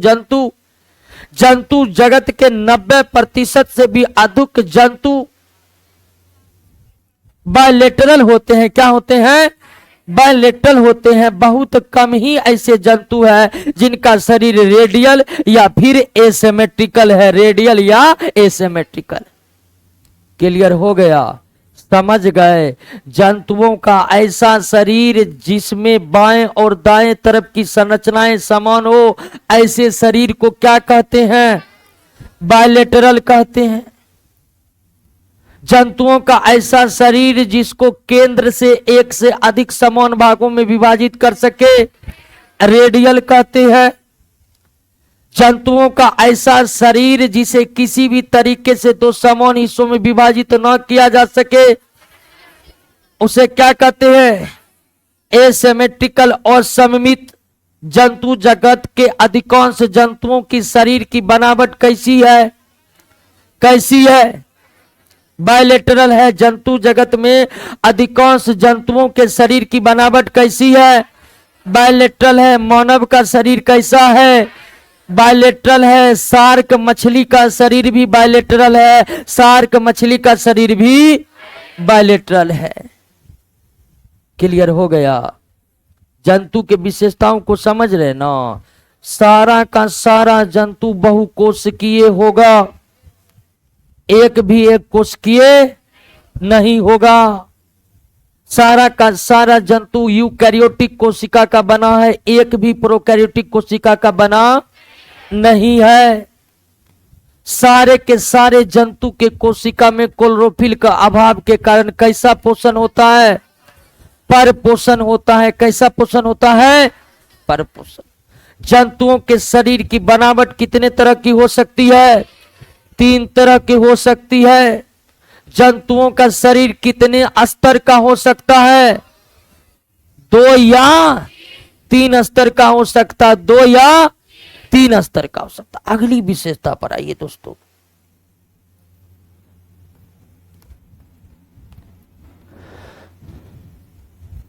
जंतु जगत के 90% से भी अधिक जंतु बायलेटरल होते हैं। क्या होते हैं? बायलेटरल होते हैं। बहुत कम ही ऐसे जंतु हैं जिनका शरीर रेडियल या फिर एसिमेट्रिकल है। रेडियल या एसिमेट्रिकल। क्लियर हो गया? समझ गए? जंतुओं का ऐसा शरीर जिसमें बाएं और दाएं तरफ की संरचनाएं समान हो, ऐसे शरीर को क्या कहते हैं? बायलेटरल कहते हैं। जंतुओं का ऐसा शरीर जिसको केंद्र से एक से अधिक समान भागों में विभाजित कर सके, रेडियल कहते हैं। जंतुओं का ऐसा शरीर जिसे किसी भी तरीके से दो समान हिस्सों में विभाजित न किया जा सके, उसे क्या कहते हैं? एसिमेट्रिकल। और सममित जंतु जगत के अधिकांश जंतुओं की शरीर की बनावट कैसी है? कैसी है? बायलेटरल है। जंतु जगत में अधिकांश जंतुओं के शरीर की बनावट कैसी है? बायलेटरल है। मानव का शरीर कैसा है? बायलेटरल है। शार्क मछली का शरीर भी बायलेटरल है। शार्क मछली का शरीर भी बायलेटरल है। क्लियर हो गया? जंतु के विशेषताओं को समझ रहे ना? सारा का सारा जंतु बहुकोशिकीय होगा, एक भी एक कोशिकीय नहीं होगा। सारा का सारा जंतु यूकैरियोटिक कोशिका का बना है, एक भी प्रोकैरियोटिक कोशिका का बना नहीं है। सारे के सारे जंतु के कोशिका में क्लोरोफिल का अभाव के कारण कैसा पोषण होता है? पर पोषण होता है। कैसा पोषण होता है? पर पोषण। जंतुओं के शरीर की बनावट कितने तरह की हो सकती है? तीन तरह की हो सकती है। जंतुओं का शरीर कितने स्तर का हो सकता है? 2 या 3 स्तर का हो सकता है। 2 या 3 स्तर का हो सकता। अगली विशेषता पर आइए दोस्तों।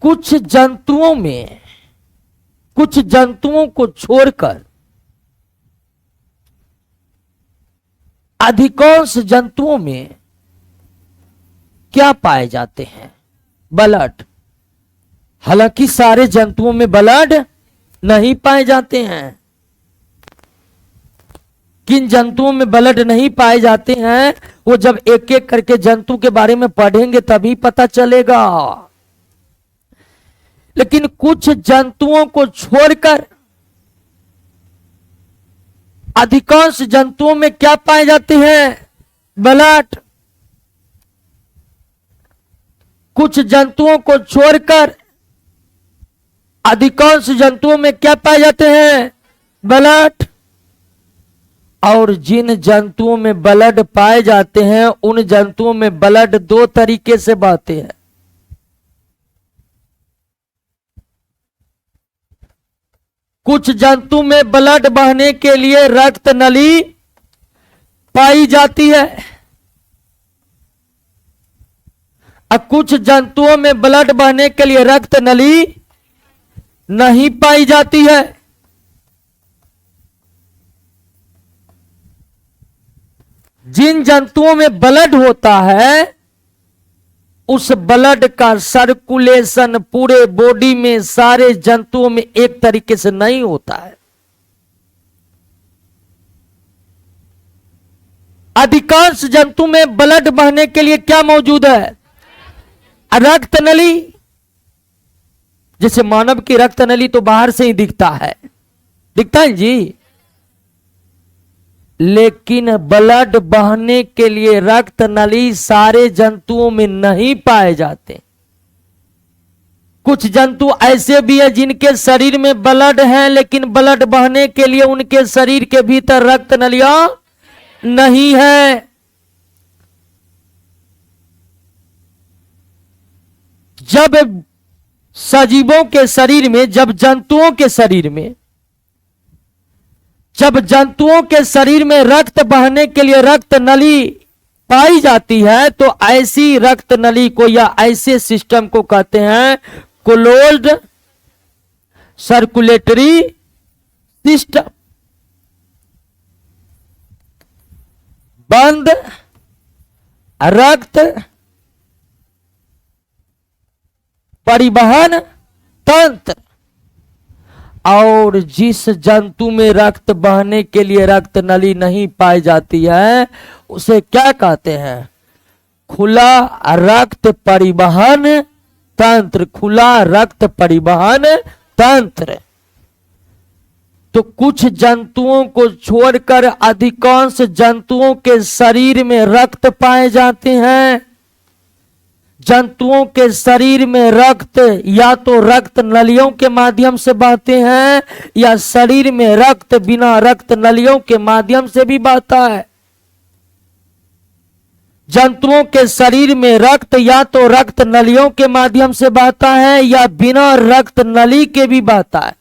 कुछ जंतुओं को छोड़कर अधिकांश जंतुओं में क्या पाए जाते हैं? ब्लड। हालांकि सारे जंतुओं में ब्लड नहीं पाए जाते हैं। किन जंतुओं में ब्लड नहीं पाए जाते हैं वो जब एक एक करके जंतु के बारे में पढ़ेंगे तभी पता चलेगा। लेकिन कुछ जंतुओं को छोड़कर अधिकांश जंतुओं में क्या पाए जाते हैं? ब्लड। कुछ जंतुओं को छोड़कर अधिकांश जंतुओं में क्या पाए जाते हैं? ब्लड। और जिन जंतुओं में ब्लड पाए जाते हैं उन जंतुओं में ब्लड 2 तरीके से बहते हैं। कुछ जंतु में ब्लड बहने के लिए रक्त नली पाई जाती है और कुछ जंतुओं में ब्लड बहने के लिए रक्त नली नहीं पाई जाती है। जिन जंतुओं में ब्लड होता है उस ब्लड का सर्कुलेशन पूरे बॉडी में सारे जंतुओं में एक तरीके से नहीं होता है। अधिकांश जंतु में ब्लड बहने के लिए क्या मौजूद है? रक्त नली। जैसे मानव की रक्त नली तो बाहर से ही दिखता है जी, लेकिन ब्लड बहने के लिए रक्त नली सारे जंतुओं में नहीं पाए जाते। कुछ जंतु ऐसे भी है जिनके शरीर में ब्लड है लेकिन ब्लड बहने के लिए उनके शरीर के भीतर रक्त नलियां नहीं है। जब सजीवों के शरीर में, जब जंतुओं के शरीर में रक्त बहने के लिए रक्त नली पाई जाती है तो ऐसी रक्त नली को या ऐसे सिस्टम को कहते हैं क्लोज्ड सर्कुलेटरी सिस्टम। बंद रक्त परिवहन तंत्र। और जिस जंतु में रक्त बहने के लिए रक्त नली नहीं पाई जाती है उसे क्या कहते हैं? खुला रक्त परिवहन तंत्र। खुला रक्त परिवहन तंत्र। तो कुछ जंतुओं को छोड़कर अधिकांश जंतुओं के शरीर में रक्त पाए जाते हैं। जंतुओं के शरीर में रक्त या तो रक्त नलियों के माध्यम से बहते हैं या शरीर में रक्त बिना रक्त नलियों के माध्यम से भी बहता है। जंतुओं के शरीर में रक्त या तो रक्त नलियों के माध्यम से बहता है या बिना रक्त नली के भी बहता है।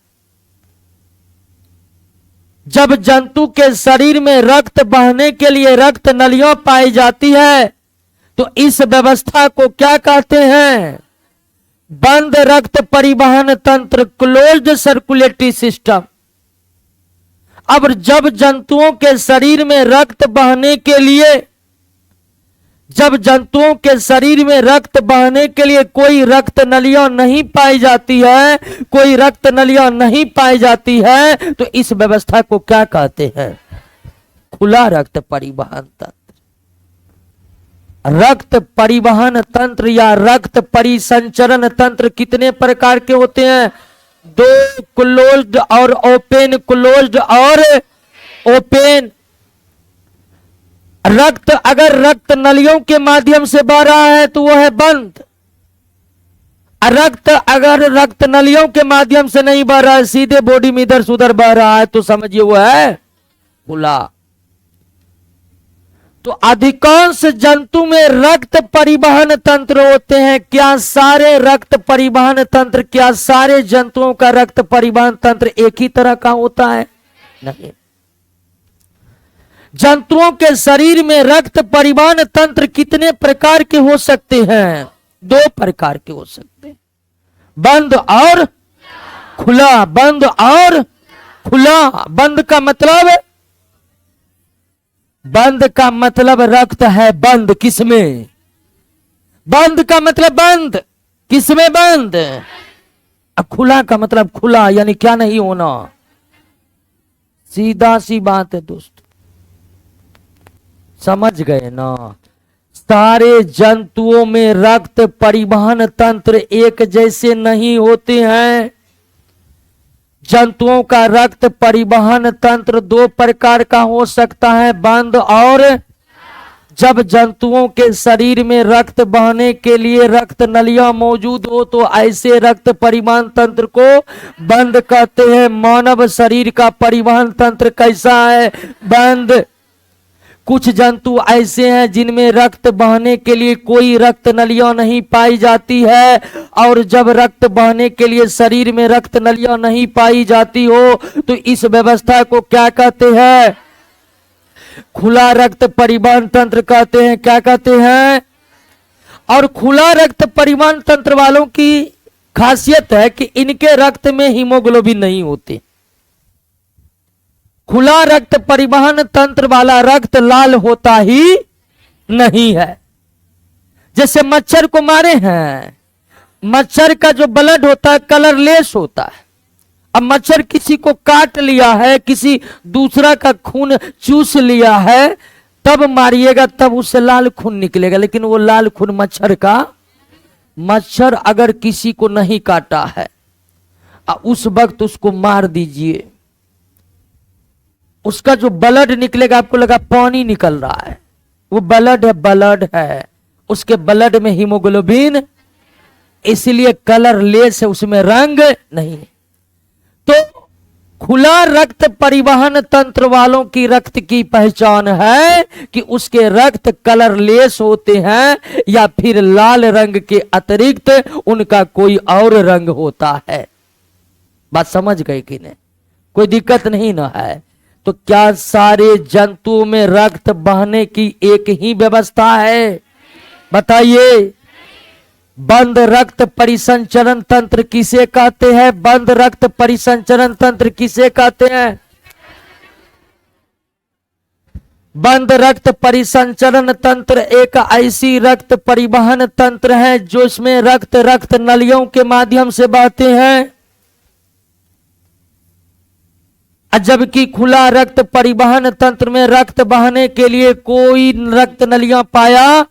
जब जंतु के शरीर में रक्त बहने के लिए रक्त नलियां पाई जाती है तो इस व्यवस्था को क्या कहते हैं? बंद रक्त परिवहन तंत्र, क्लोज्ड सर्कुलेटरी सिस्टम। अब जब जंतुओं के शरीर में रक्त बहने के लिए, कोई रक्त नलियां नहीं पाई जाती है, तो इस व्यवस्था को क्या कहते हैं? खुला रक्त परिवहन तंत्र। रक्त परिवहन तंत्र या रक्त परिसंचरण तंत्र कितने प्रकार के होते हैं? दो, क्लोज्ड और ओपन। क्लोज्ड और ओपन। रक्त अगर रक्त नलियों के माध्यम से बह रहा है तो वह है बंद। रक्त अगर रक्त नलियों के माध्यम से नहीं बह रहा है, सीधे बॉडी में इधर से उधर बह रहा है, तो समझिए वह है खुला। तो अधिकांश जंतु में रक्त परिवहन तंत्र होते हैं। क्या सारे रक्त परिवहन तंत्र, क्या सारे जंतुओं का रक्त परिवहन तंत्र एक ही तरह का होता है? नहीं। जंतुओं के शरीर में रक्त परिवहन तंत्र कितने प्रकार के हो सकते हैं? दो प्रकार के हो सकते हैं, बंद और खुला। बंद और खुला। बंद का मतलब रक्त है बंद। किसमें? बंद का मतलब बंद। किसमें बंद? खुला का मतलब खुला, यानी क्या नहीं होना। सीधा सी बात है दोस्तों, समझ गए ना? सारे जंतुओं में रक्त परिवहन तंत्र एक जैसे नहीं होते हैं। जंतुओं का रक्त परिवहन तंत्र दो प्रकार का हो सकता है, बंद और। जब जंतुओं के शरीर में रक्त बहने के लिए रक्त नलियां मौजूद हो तो ऐसे रक्त परिवहन तंत्र को बंद कहते हैं। मानव शरीर का परिवहन तंत्र कैसा है? बंद। कुछ जंतु ऐसे हैं जिनमें रक्त बहने के लिए कोई रक्त नलियां नहीं पाई जाती है, और जब रक्त बहने के लिए शरीर में रक्त नलियां नहीं पाई जाती हो तो इस व्यवस्था को क्या कहते हैं? खुला रक्त परिवहन तंत्र कहते हैं। क्या कहते हैं? और खुला रक्त परिवहन तंत्र वालों की खासियत है कि इनके रक्त में हीमोग्लोबिन नहीं होते। खुला रक्त परिवहन तंत्र वाला रक्त लाल होता ही नहीं है। जैसे मच्छर को मारे हैं, मच्छर का जो ब्लड होता है कलरलेस होता है। अब मच्छर किसी को काट लिया है, किसी दूसरा का खून चूस लिया है, तब मारिएगा तब उससे लाल खून निकलेगा, लेकिन वो लाल खून मच्छर का, मच्छर अगर किसी को नहीं काटा है उस वक्त उसको मार दीजिए, उसका जो ब्लड निकलेगा आपको लगा पानी निकल रहा है, वो ब्लड है, ब्लड है, उसके ब्लड में हीमोग्लोबिन, इसलिए कलरलेस है, उसमें रंग नहीं। तो खुला रक्त परिवहन तंत्र वालों की रक्त की पहचान है कि उसके रक्त कलरलेस होते हैं या फिर लाल रंग के अतिरिक्त उनका कोई और रंग होता है। बात समझ गए कि नहीं? कोई दिक्कत नहीं ना है? तो क्या सारे जंतुओं में रक्त बहने की एक ही व्यवस्था है? बताइए। बंद रक्त परिसंचरण तंत्र किसे कहते हैं? बंद रक्त परिसंचरण तंत्र किसे कहते हैं? बंद रक्त परिसंचरण तंत्र एक ऐसी रक्त परिवहन तंत्र है जो इसमें रक्त नलियों के माध्यम से बहते हैं, जबकि खुला रक्त परिवहन तंत्र में रक्त बहने के लिए कोई रक्त नलियां पाया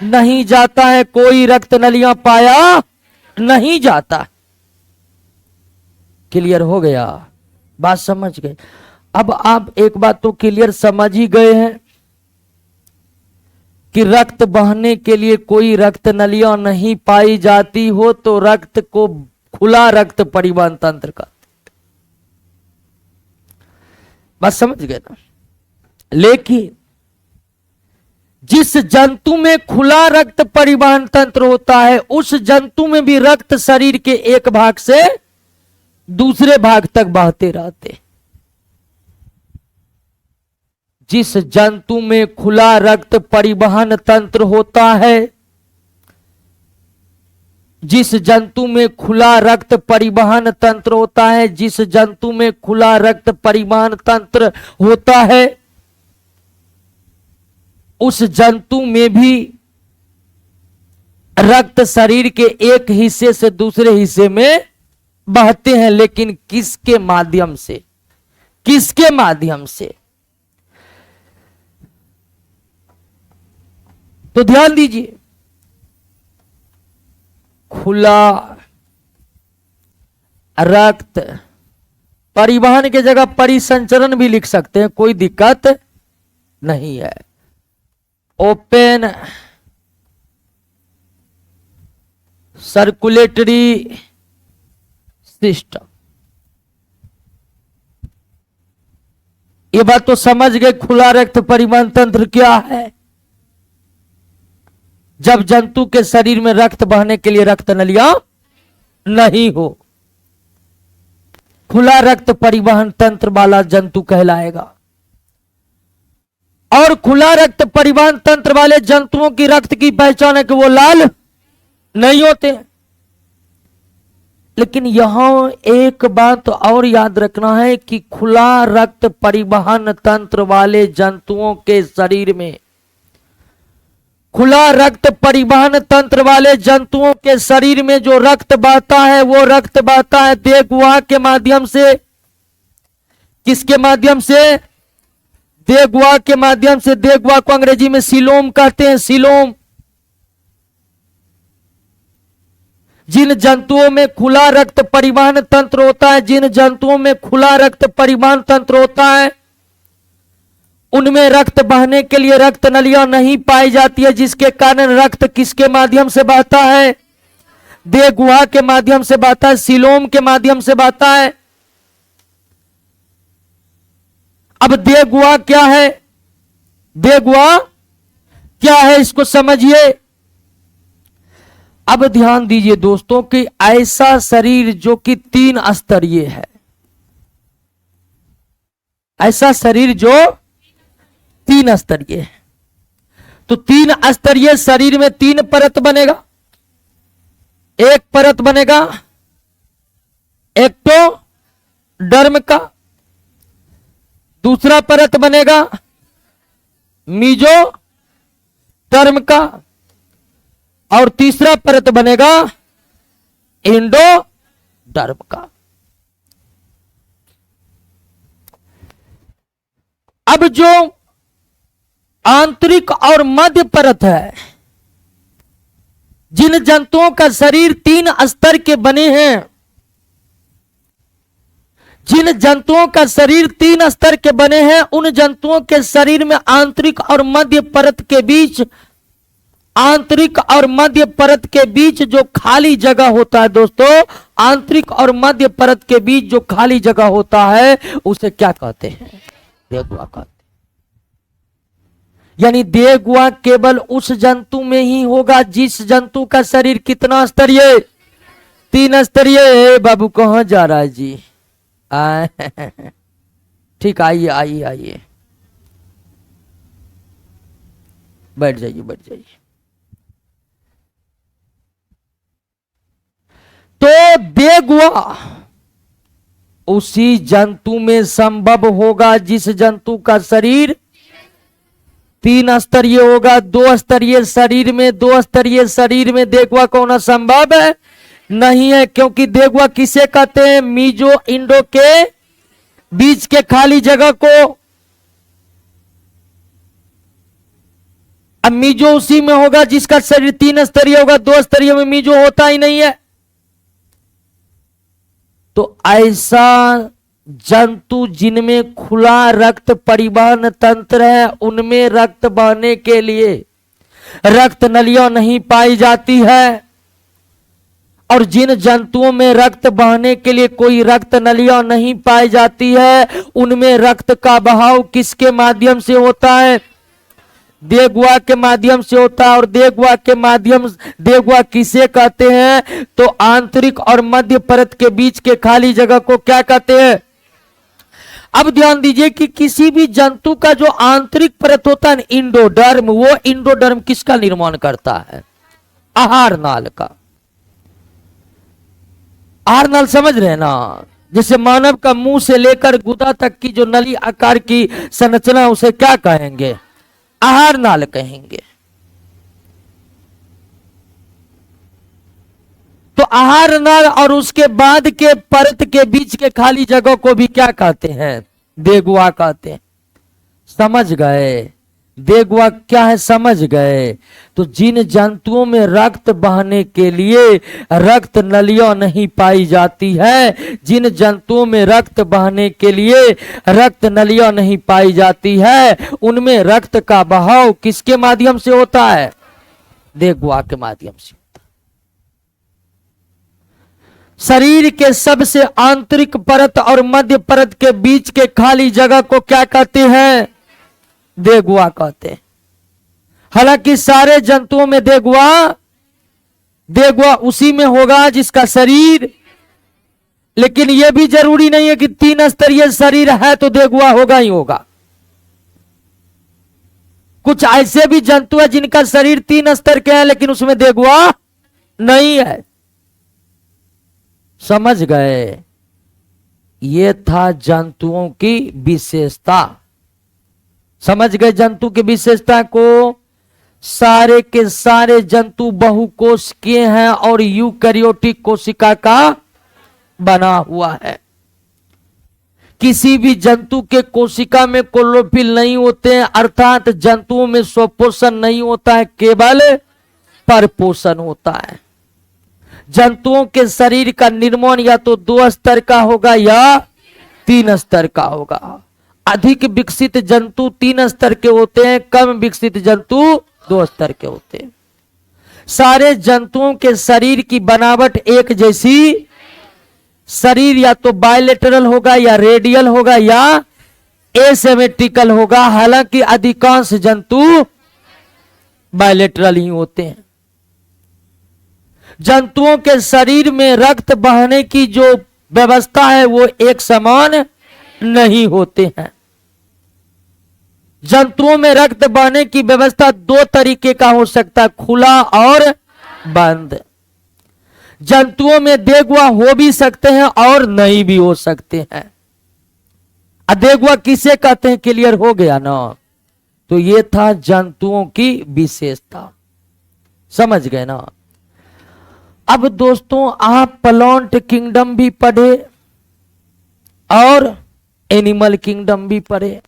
नहीं जाता है, कोई रक्त नलियां पाया नहीं जाता। क्लियर हो गया? बात समझ गए? अब आप एक बात तो क्लियर समझ ही गए हैं कि रक्त बहने के लिए कोई रक्त नलियां नहीं पाई जाती हो तो रक्त को खुला रक्त परिवहन तंत्र का, बात समझ गए ना? लेकिन जिस जंतु में खुला रक्त परिवहन तंत्र होता है उस जंतु में भी रक्त शरीर के एक भाग से दूसरे भाग तक बहते रहते। जिस जंतु में खुला रक्त परिवहन तंत्र होता है, जिस जंतु में खुला रक्त परिवहन तंत्र होता है, जिस जंतु में खुला रक्त परिवहन तंत्र होता है उस जंतु में भी रक्त शरीर के एक हिस्से से दूसरे हिस्से में बहते हैं, लेकिन किसके माध्यम से? किसके माध्यम से? तो ध्यान दीजिए, खुला रक्त परिवहन की जगह परिसंचरण भी लिख सकते हैं, कोई दिक्कत नहीं है। ओपन सर्कुलेटरी सिस्टम, ये बात तो समझ गए खुला रक्त परिवहन तंत्र क्या है? जब जंतु के शरीर में रक्त बहने के लिए रक्त नलियां नहीं हो, खुला रक्त परिवहन तंत्र वाला जंतु कहलाएगा। और खुला रक्त परिवहन तंत्र वाले जंतुओं की रक्त की पहचान है कि वो लाल नहीं होते। लेकिन यहां एक बात और याद रखना है कि खुला रक्त परिवहन तंत्र वाले जंतुओं के शरीर में, खुला रक्त परिवहन तंत्र वाले जंतुओं के शरीर में जो रक्त बहता है वो रक्त बहता है देहगुहा के माध्यम से। किसके माध्यम से? देहगुहा के माध्यम से। देहगुहा को अंग्रेजी में सीलोम कहते हैं, सीलोम। जिन जंतुओं में खुला रक्त परिवहन तंत्र होता है, जिन जंतुओं में खुला रक्त परिवहन तंत्र होता है उनमें रक्त बहने के लिए रक्त नलियां नहीं पाई जाती है, जिसके कारण रक्त किसके माध्यम से बहता है? देहगुहा के माध्यम से बहता है, सीलोम के माध्यम से बहता है। अब देहगुहा क्या है? देगवा क्या है इसको समझिए। अब ध्यान दीजिए दोस्तों कि ऐसा शरीर जो कि 3 स्तरीय है, ऐसा शरीर जो 3 स्तरीय है, तो 3 स्तरीय शरीर में 3 परत बनेगा। एक परत बनेगा एक्टोडर्म का, दूसरा परत बनेगा मीजोडर्म का, और तीसरा परत बनेगा एंडोडर्म का। अब जो आंतरिक और मध्य परत है, जिन जंतुओं का शरीर 3 स्तर के बने हैं, जिन जंतुओं का शरीर 3 स्तर के बने हैं, उन जंतुओं के शरीर में आंतरिक और मध्य परत के बीच, आंतरिक और मध्य परत के बीच जो खाली जगह होता है दोस्तों, आंतरिक और मध्य परत के बीच जो खाली जगह होता है उसे क्या कहते हैं? देगुआ कहते हैं। यानी देगुआ केवल उस जंतु में ही होगा जिस जंतु का शरीर कितना स्तरीय? 3 स्तरीय। बाबू कहां जा रहा है जी? ठीक, आइए आइए आइए, बैठ जाइए बैठ जाइए। तो देगुआ उसी जंतु में संभव होगा जिस जंतु का शरीर 3 स्तरीय होगा। 2 स्तरीय शरीर में, 2 स्तरीय शरीर में देगुआ को होना संभव है नहीं है, क्योंकि देगुआ किसे कहते हैं? मीजो इंडो के बीच के खाली जगह को। अब मीजो उसी में होगा जिसका शरीर 3 स्तरीय होगा, 2 स्तरीय में मीजो होता ही नहीं है। तो ऐसा जंतु जिनमें खुला रक्त परिवहन तंत्र है, उनमें रक्त बहने के लिए रक्त नलियां नहीं पाई जाती है, और जिन जंतुओं में रक्त बहने के लिए कोई रक्त नलियां नहीं पाई जाती है, उनमें रक्त का बहाव किसके माध्यम से होता है? देगुआ के माध्यम से होता है। और देगुआ के माध्यम, देगुआ किसे कहते हैं? तो आंतरिक और मध्य परत के बीच के खाली जगह को क्या कहते हैं? अब ध्यान दीजिए कि किसी भी जंतु का जो आंतरिक परत होता है इंडोडर्म, वो इंडोडर्म किसका निर्माण करता है? आहार नाल का। आहार नाल समझ रहे हैं ना? जैसे मानव का मुंह से लेकर गुदा तक की जो नली आकार की संरचना, उसे क्या कहेंगे? आहार नाल कहेंगे। तो आहार नाल और उसके बाद के परत के बीच के खाली जगह को भी क्या कहते हैं? देगुआ कहते हैं। समझ गए? देगुआ क्या है समझ गए? तो जिन जंतुओं में रक्त बहने के लिए रक्त नलियां नहीं पाई जाती है, जिन जंतुओं में रक्त बहने के लिए रक्त नलियां नहीं पाई जाती है, उनमें रक्त का बहाव किसके माध्यम से होता है? देगुआ के माध्यम से। शरीर के सबसे आंतरिक परत और मध्य परत के बीच के खाली जगह को क्या कहते हैं? देगुआ कहते हैं। हालांकि सारे जंतुओं में देगुआ उसी में होगा जिसका शरीर, लेकिन यह भी जरूरी नहीं है कि 3 स्तरीय शरीर है तो देगुआ होगा ही होगा। कुछ ऐसे भी जंतु है जिनका शरीर 3 स्तर के है लेकिन उसमें देगुआ नहीं है। समझ गए? ये था जंतुओं की विशेषता। समझ गए जंतु की विशेषता को? सारे के सारे जंतु बहुकोशिकीय हैं और यूकैरियोटिक कोशिका का बना हुआ है। किसी भी जंतु के कोशिका में क्लोरोफिल नहीं होते हैं, अर्थात जंतुओं में स्वपोषण नहीं होता है, केवल परपोषण होता है। जंतुओं के शरीर का निर्माण या तो 2 स्तर का होगा या 3 स्तर का होगा। अधिक विकसित जंतु 3 स्तर के होते हैं, कम विकसित जंतु 2 स्तर के होते हैं। सारे जंतुओं के शरीर की बनावट एक जैसी, शरीर या तो बायलेटरल होगा या रेडियल होगा या एसिमेट्रिकल होगा, हालांकि अधिकांश जंतु बायलेटरल ही होते हैं। जंतुओं के शरीर में रक्त बहने की जो व्यवस्था है वो एक समान नहीं होते हैं। जंतुओं में रक्त बहने की व्यवस्था दो तरीके का हो सकता है, खुला और बंद। जंतुओं में देगुआ हो भी सकते हैं और नहीं भी हो सकते हैं। अदेगुआ किसे कहते हैं, क्लियर हो गया ना। तो ये था जंतुओं की विशेषता, समझ गए ना। अब दोस्तों आप प्लांट किंगडम भी पढ़े और एनिमल किंगडम भी पढ़े।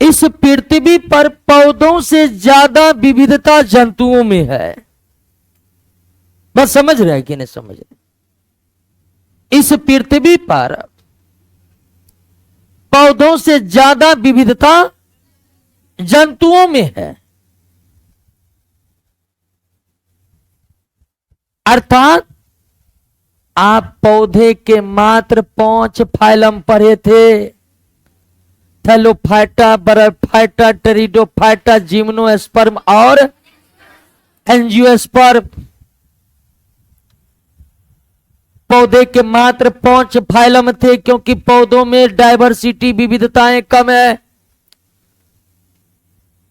इस पृथ्वी पर पौधों से ज्यादा विविधता जंतुओं में है। बस समझ रहे हैं कि नहीं समझ रहे। इस पृथ्वी पर पौधों से ज्यादा विविधता जंतुओं में है। अर्थात आप पौधे के मात्र 5 फाइलम पढ़े थे, थैलोफाइटा, बरफाइटा, टेरिडोफाइटा, जिम्नोस्पर्म और एंजियोस्पर्म। पौधे के मात्र 5 फाइलम थे क्योंकि पौधों में डायवर्सिटी, विविधताएं कम है।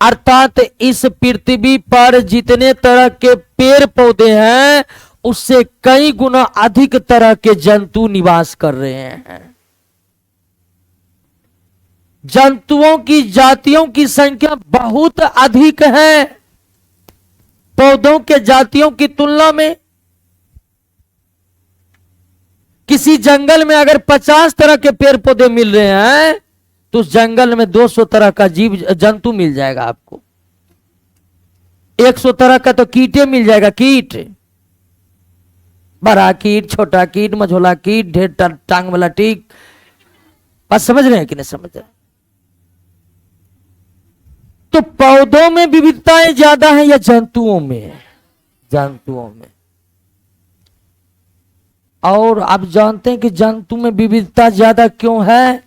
अर्थात इस पृथ्वी पर जितने तरह के पेड़ पौधे हैं उससे कई गुना अधिक तरह के जंतु निवास कर रहे हैं। जंतुओं की जातियों की संख्या बहुत अधिक है पौधों के जातियों की तुलना में। किसी जंगल में अगर 50 तरह के पेड़ पौधे मिल रहे हैं तो उस जंगल में 200 तरह का जीव जंतु मिल जाएगा आपको। 100 तरह का तो कीटे मिल जाएगा, कीट, बड़ा कीट, छोटा कीट, मझोला कीट, ढेर टांग वाला टीक। बात समझ रहे हैं कि नहीं समझ रहे। तो पौधों में विविधताएं ज्यादा है या जंतुओं में? जंतुओं में। और आप जानते हैं कि जंतु में विविधता ज्यादा क्यों है?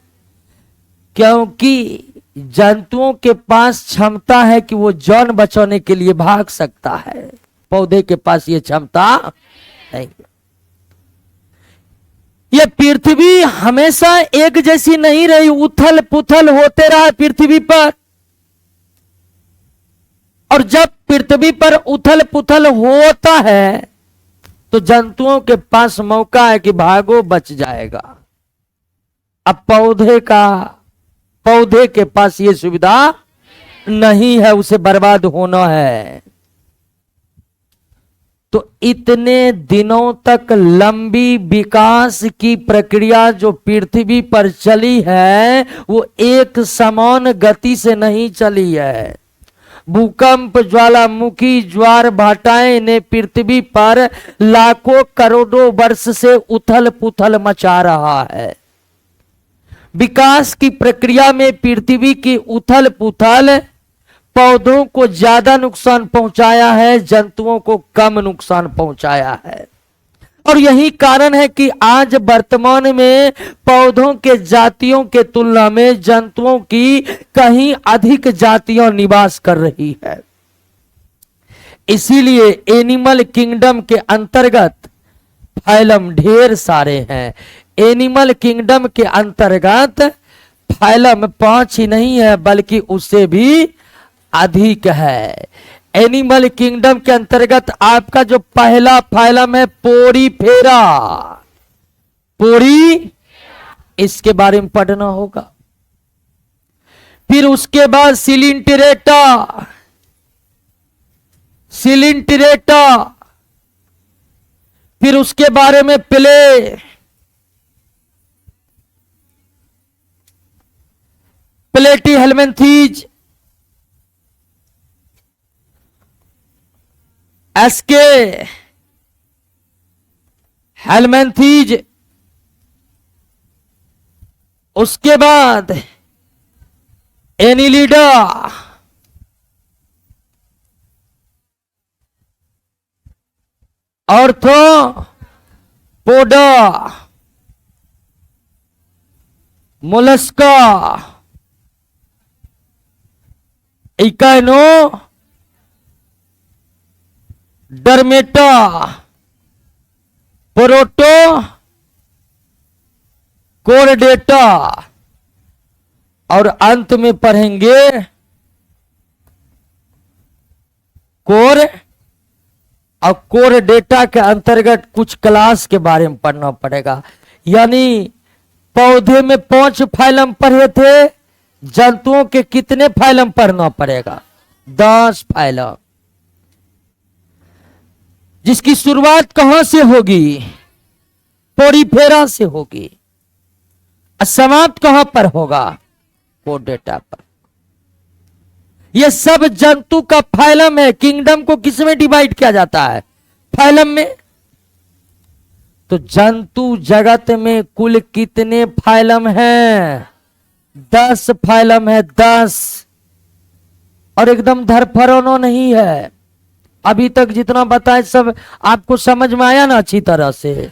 क्योंकि जंतुओं के पास क्षमता है कि वो जान बचाने के लिए भाग सकता है, पौधे के पास ये क्षमता नहीं। ये पृथ्वी हमेशा एक जैसी नहीं रही, उथल पुथल होते रहा पृथ्वी पर। और जब पृथ्वी पर उथल पुथल होता है तो जंतुओं के पास मौका है कि भागो, बच जाएगा। अब पौधे के पास ये सुविधा नहीं है, उसे बर्बाद होना है। तो इतने दिनों तक लंबी विकास की प्रक्रिया जो पृथ्वी पर चली है वो एक समान गति से नहीं चली है। भूकंप, ज्वालामुखी, ज्वार भाटाएं ने पृथ्वी पर लाखों करोड़ों वर्ष से उथल पुथल मचा रहा है। विकास की प्रक्रिया में पृथ्वी की उथल पुथल पौधों को ज्यादा नुकसान पहुंचाया है, जंतुओं को कम नुकसान पहुंचाया है। और यही कारण है कि आज वर्तमान में पौधों के जातियों के तुलना में जंतुओं की कहीं अधिक जातियां निवास कर रही है। इसीलिए एनिमल किंगडम के अंतर्गत फाइलम ढेर सारे हैं। एनिमल किंगडम के अंतर्गत फाइलम 5 ही नहीं है बल्कि उससे भी अधिक है। एनिमल किंगडम के अंतर्गत आपका जो पहला फाइलम है पोरीफेरा, पोरी, इसके बारे में पढ़ना होगा। फिर उसके बाद सिलिंटरेटा, सिलिंटरेटा, फिर उसके बारे में प्लेटीहेल्मिन्थीज, एसके हेल्मिन्थीज, उसके बाद एनिलिडा, ऑर्थोपोडा, मोलस्का, इकाइनो डर्मेटा, प्रोटो कोरडेटा, और अंत में पढ़ेंगे कोर और कोर डेटा के अंतर्गत कुछ क्लास के बारे में पढ़ना पड़ेगा। यानी पौधे में 5 फाइलम पढ़े थे, जंतुओं के कितने फाइलम पढ़ना पड़ेगा? 10 फाइलम। जिसकी शुरुआत कहां से होगी? पोरीफेरा से होगी। समाप्त कहां पर होगा? कोर डेटा पर। यह सब जंतु का फाइलम है। किंगडम को किसमें डिवाइड किया जाता है? फाइलम में। तो जंतु जगत में कुल कितने फाइलम हैं? 10 फाइलम है, 10। और एकदम धरफरोनो नहीं है। अभी तक जितना बताए सब आपको समझ में आया ना अच्छी तरह से?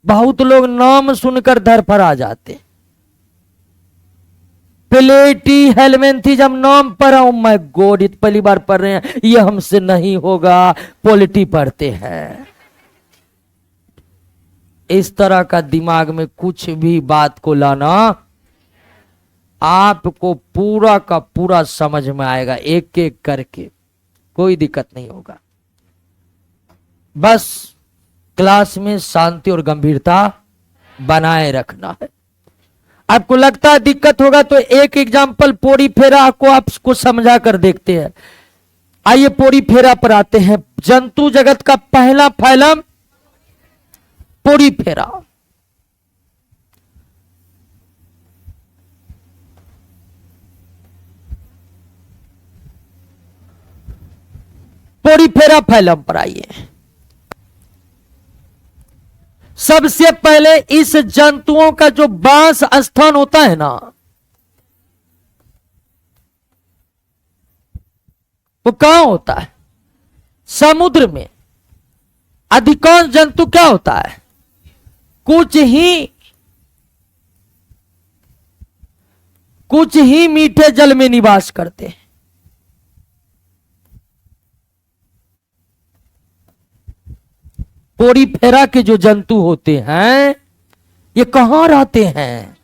बहुत लोग नाम सुनकर धरफरा जाते। प्लेटी हेलमेंथी जब नाम पढ़ा, मैं गॉड, इत पहली बार पढ़ रहे हैं, ये हमसे नहीं होगा, पॉलिटी पढ़ते हैं। इस तरह का दिमाग में कुछ भी बात को लाना, आपको पूरा का पूरा समझ में आएगा एक एक करके, कोई दिक्कत नहीं होगा। बस क्लास में शांति और गंभीरता बनाए रखना है। आपको लगता है दिक्कत होगा तो एक एग्जाम्पल पोरीफेरा को आपको समझा कर देखते हैं। आइए पोरीफेरा पर आते हैं। जंतु जगत का पहला फाइलम पोरीफेरा। पोरीफेरा फाइलम पर आइए। सबसे पहले इस जंतुओं का जो वास स्थान होता है ना, वो कहां होता है? समुद्र में। अधिकांश जंतु क्या होता है? कुछ ही मीठे जल में निवास करते हैं। पोरीफेरा के जो जंतु होते हैं ये कहां रहते हैं?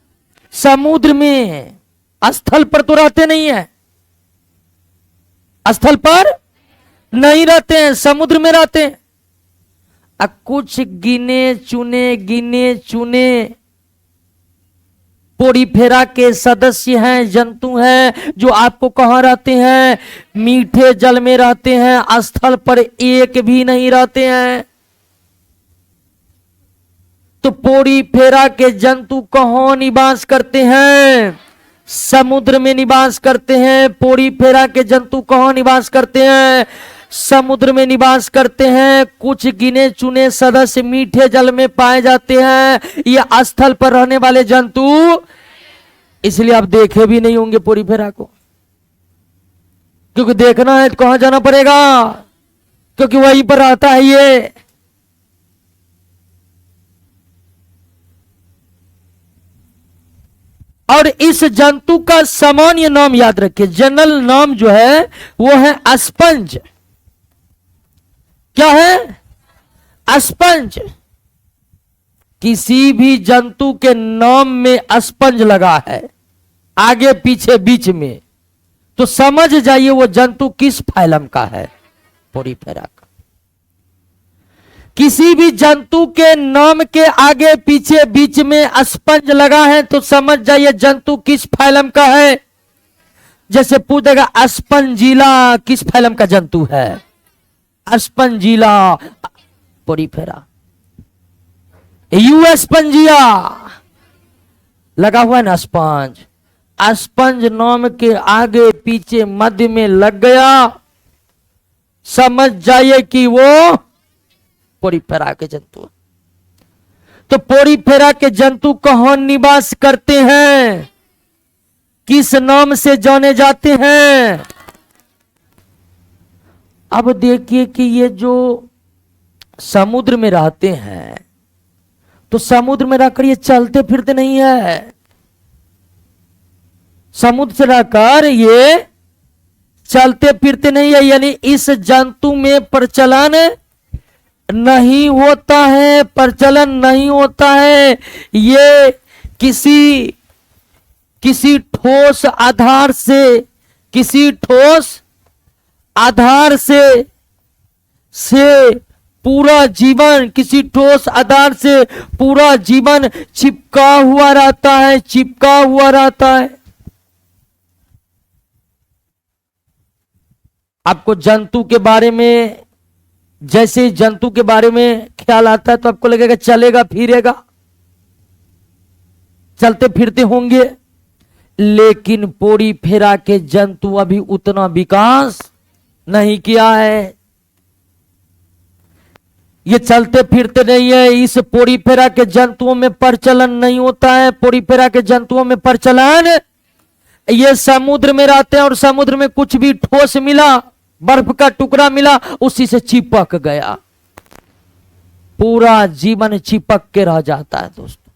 समुद्र में। स्थल पर तो रहते नहीं है, स्थल पर नहीं रहते हैं, समुद्र में रहते हैं। कुछ गिने चुने पोरीफेरा के सदस्य हैं, जंतु हैं, जो आपको कहां रहते हैं? मीठे जल में रहते हैं, स्थल पर एक भी नहीं रहते हैं। तो पोरीफेरा के जंतु कहां निवास करते हैं? समुद्र में निवास करते हैं। पोरीफेरा के जंतु कहां निवास करते हैं? समुद्र में निवास करते हैं। कुछ गिने चुने सदस्य मीठे जल में पाए जाते हैं। ये स्थल पर रहने वाले जंतु, इसलिए आप देखे भी नहीं होंगे पोरीफेरा को, क्योंकि देखना है तो कहां जाना पड़ेगा? क्योंकि वहीं पर रहता है ये। और इस जंतु का सामान्य नाम याद रखिए, जनरल नाम जो है वो है स्पंज। क्या है? स्पंज। किसी भी जंतु के नाम में स्पंज लगा है, आगे पीछे बीच में, तो समझ जाइए वो जंतु किस फाइलम का है? पोरीफेरा का। किसी भी जंतु के नाम के आगे पीछे बीच में स्पंज लगा है तो समझ जाइए जंतु किस फाइलम का है। जैसे पूछेगा स्पंजीला किस फाइलम का जंतु है? स्पंजीला पोरीफेरा। स्पंजिया लगा हुआ है ना स्पंज। स्पंज नाम के आगे पीछे मध्य में लग गया, समझ जाइए कि वो पोरीफेरा के जंतु। तो पोरीफेरा के जंतु कहां निवास करते हैं? किस नाम से जाने जाते हैं? अब देखिए कि ये जो समुद्र में रहते हैं, तो समुद्र में रहकर ये चलते फिरते नहीं है, समुद्र से रहकर ये चलते फिरते नहीं है, यानी इस जंतु में प्रचलन नहीं होता है, प्रचलन नहीं होता है। ये किसी ठोस आधार से, किसी ठोस आधार से पूरा जीवन, किसी ठोस आधार से पूरा जीवन चिपका हुआ रहता है, चिपका हुआ रहता है। आपको जंतु के बारे में, जैसे जंतु के बारे में ख्याल आता है तो आपको लगेगा चलेगा फिरेगा, चलते फिरते होंगे, लेकिन पोड़ी फेरा के जंतु अभी उतना विकास नहीं किया है। ये चलते फिरते नहीं है। इस पोड़ी फेरा के जंतुओं में प्रचलन नहीं होता है। पोड़ी फेरा के जंतुओं में प्रचलन, ये समुद्र में रहते हैं और समुद्र में कुछ भी ठोस मिला, बर्फ का टुकड़ा मिला, उसी से चिपक गया, पूरा जीवन चिपक के रह जाता है। दोस्तों,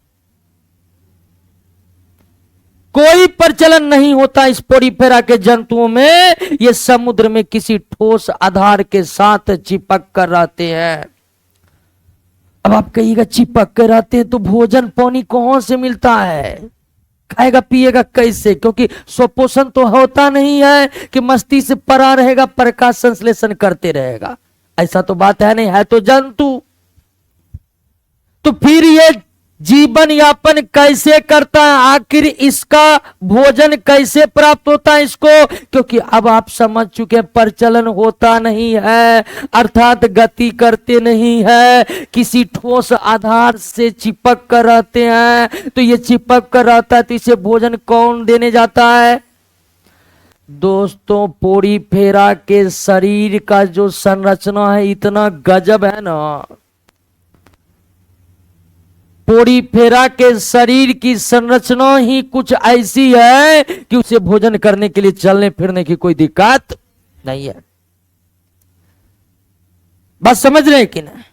कोई प्रचलन नहीं होता इस पोड़ी फेरा के जंतुओं में। ये समुद्र में किसी ठोस आधार के साथ चिपक कर रहते हैं। अब आप कहिएगा चिपक कर रहते हैं तो भोजन पानी कहां से मिलता है, खाएगा पिएगा कैसे? क्योंकि स्वपोषण तो होता नहीं है कि मस्ती से परा रहेगा, प्रकाश संश्लेषण करते रहेगा, ऐसा तो बात है नहीं, है तो जंतु। तो फिर ये जीवन यापन कैसे करता है? आखिर इसका भोजन कैसे प्राप्त होता है इसको? क्योंकि अब आप समझ चुके हैं प्रचलन होता नहीं है, अर्थात गति करते नहीं है, किसी ठोस आधार से चिपक कर रहते हैं। तो ये चिपक कर रहता है तो इसे भोजन कौन देने जाता है? दोस्तों, पोड़ी फेरा के शरीर का जो संरचना है इतना गजब है ना, पोड़ी फेरा के शरीर की संरचना ही कुछ ऐसी है कि उसे भोजन करने के लिए चलने फिरने की कोई दिक्कत नहीं है। बात समझ रहे हैं कि ना?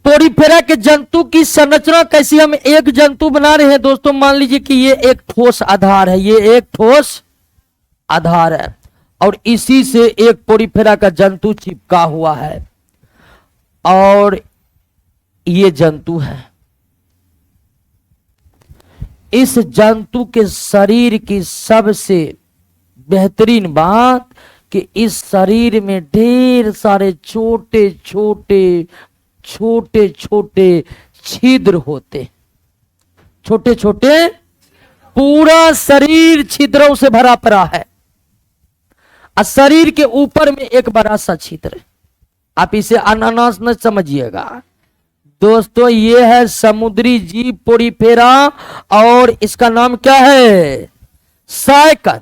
पोड़ी फेरा के जंतु की संरचना कैसी? हम एक जंतु बना रहे हैं दोस्तों, मान लीजिए कि ये एक ठोस आधार है, ये एक ठोस आधार है और इसी से एक पोड़ी फेरा का जंतु चिपका हुआ है और ये जंतु है। इस जंतु के शरीर की सबसे बेहतरीन बात कि इस शरीर में ढेर सारे छोटे छोटे छोटे छोटे छिद्र होते, छोटे छोटे, पूरा शरीर छिद्रों से भरा पड़ा है और शरीर के ऊपर में एक बड़ा सा छिद्र है। आप इसे अनानास न समझिएगा दोस्तों, ये है समुद्री जीव पोड़ी फेरा और इसका नाम क्या है? सायकन।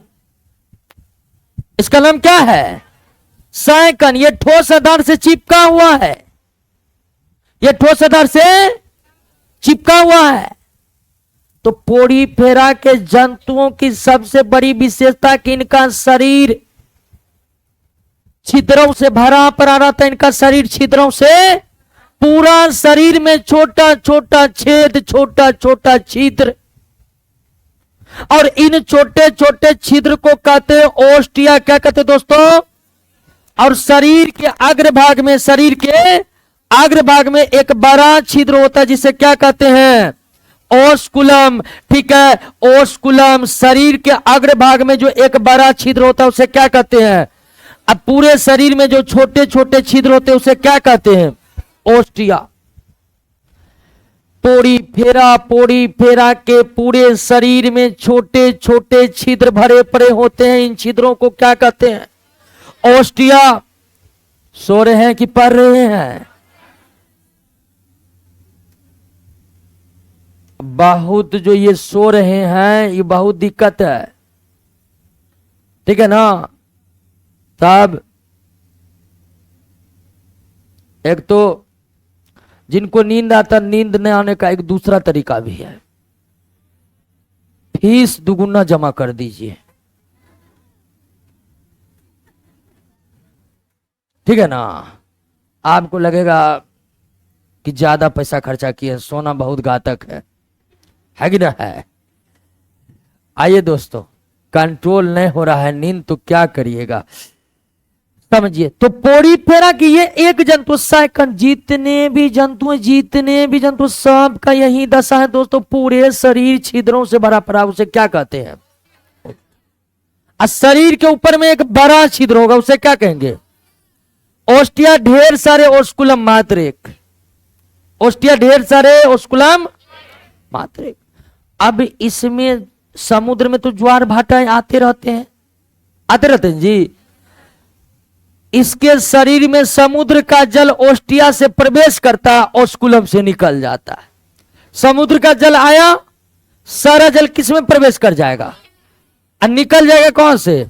इसका नाम क्या है? सायकन। ये ठोस आधार से चिपका हुआ है, ये ठोस आधार से चिपका हुआ है। तो पोड़ी फेरा के जंतुओं की सबसे बड़ी विशेषता कि इनका शरीर छिद्रों से भरा पड़ा रहता है। इनका शरीर छिद्रों से, पूरा शरीर में छोटा छोटा छेद, छोटा छोटा छिद्र, और इन छोटे छोटे छिद्र को कहते हैं ओस्टिया। क्या कहते हैं दोस्तों? और शरीर के अग्रभाग में, शरीर के अग्रभाग में एक बड़ा छिद्र होता है जिसे क्या कहते हैं? ओस्कुलम। ठीक है, ओस्कुलम। शरीर के अग्रभाग में जो एक बड़ा छिद्र होता है उसे क्या कहते हैं? अब पूरे शरीर में जो छोटे छोटे छिद्र होते हैं उसे क्या कहते हैं? ओस्टिया। पोड़ी फेरा के पूरे शरीर में छोटे छोटे छिद्र भरे पड़े होते हैं। इन छिद्रों को क्या कहते हैं? ओस्टिया। सो रहे हैं कि पढ़ रहे हैं? बहुत जो ये सो रहे हैं ये बहुत दिक्कत है, ठीक है ना? तब एक तो जिनको नींद आता, नींद न आने का एक दूसरा तरीका भी है, फीस दुगुना जमा कर दीजिए, ठीक है ना? आपको लगेगा कि ज्यादा पैसा खर्चा किए, सोना बहुत घातक है कि ना है? आइए दोस्तों, कंट्रोल नहीं हो रहा है नींद तो क्या करिएगा, समझिए। तो पोरीफेरा की ये एक जंतु, सेकंड जितने भी जंतु सब का यही दशा है दोस्तों, पूरे शरीर छिद्रों से भरा पड़ा, उसे क्या कहते हैं? शरीर के ऊपर में एक बड़ा छिद्र होगा, उसे क्या कहेंगे? ओस्टिया, ढेर सारे ओस्कुलम मात्रिक, ओस्टिया ढेर सारे ओस्कुलम मात्रिक। अब इसमें समुद्र में तो ज्वार भाटा आते रहते हैं जी। इसके शरीर में समुद्र का जल ओस्टिया से प्रवेश करता, ओस्कुलम से निकल जाता है। समुद्र का जल आया, सारा जल किस में प्रवेश कर जाएगा और निकल जाएगा कौन से?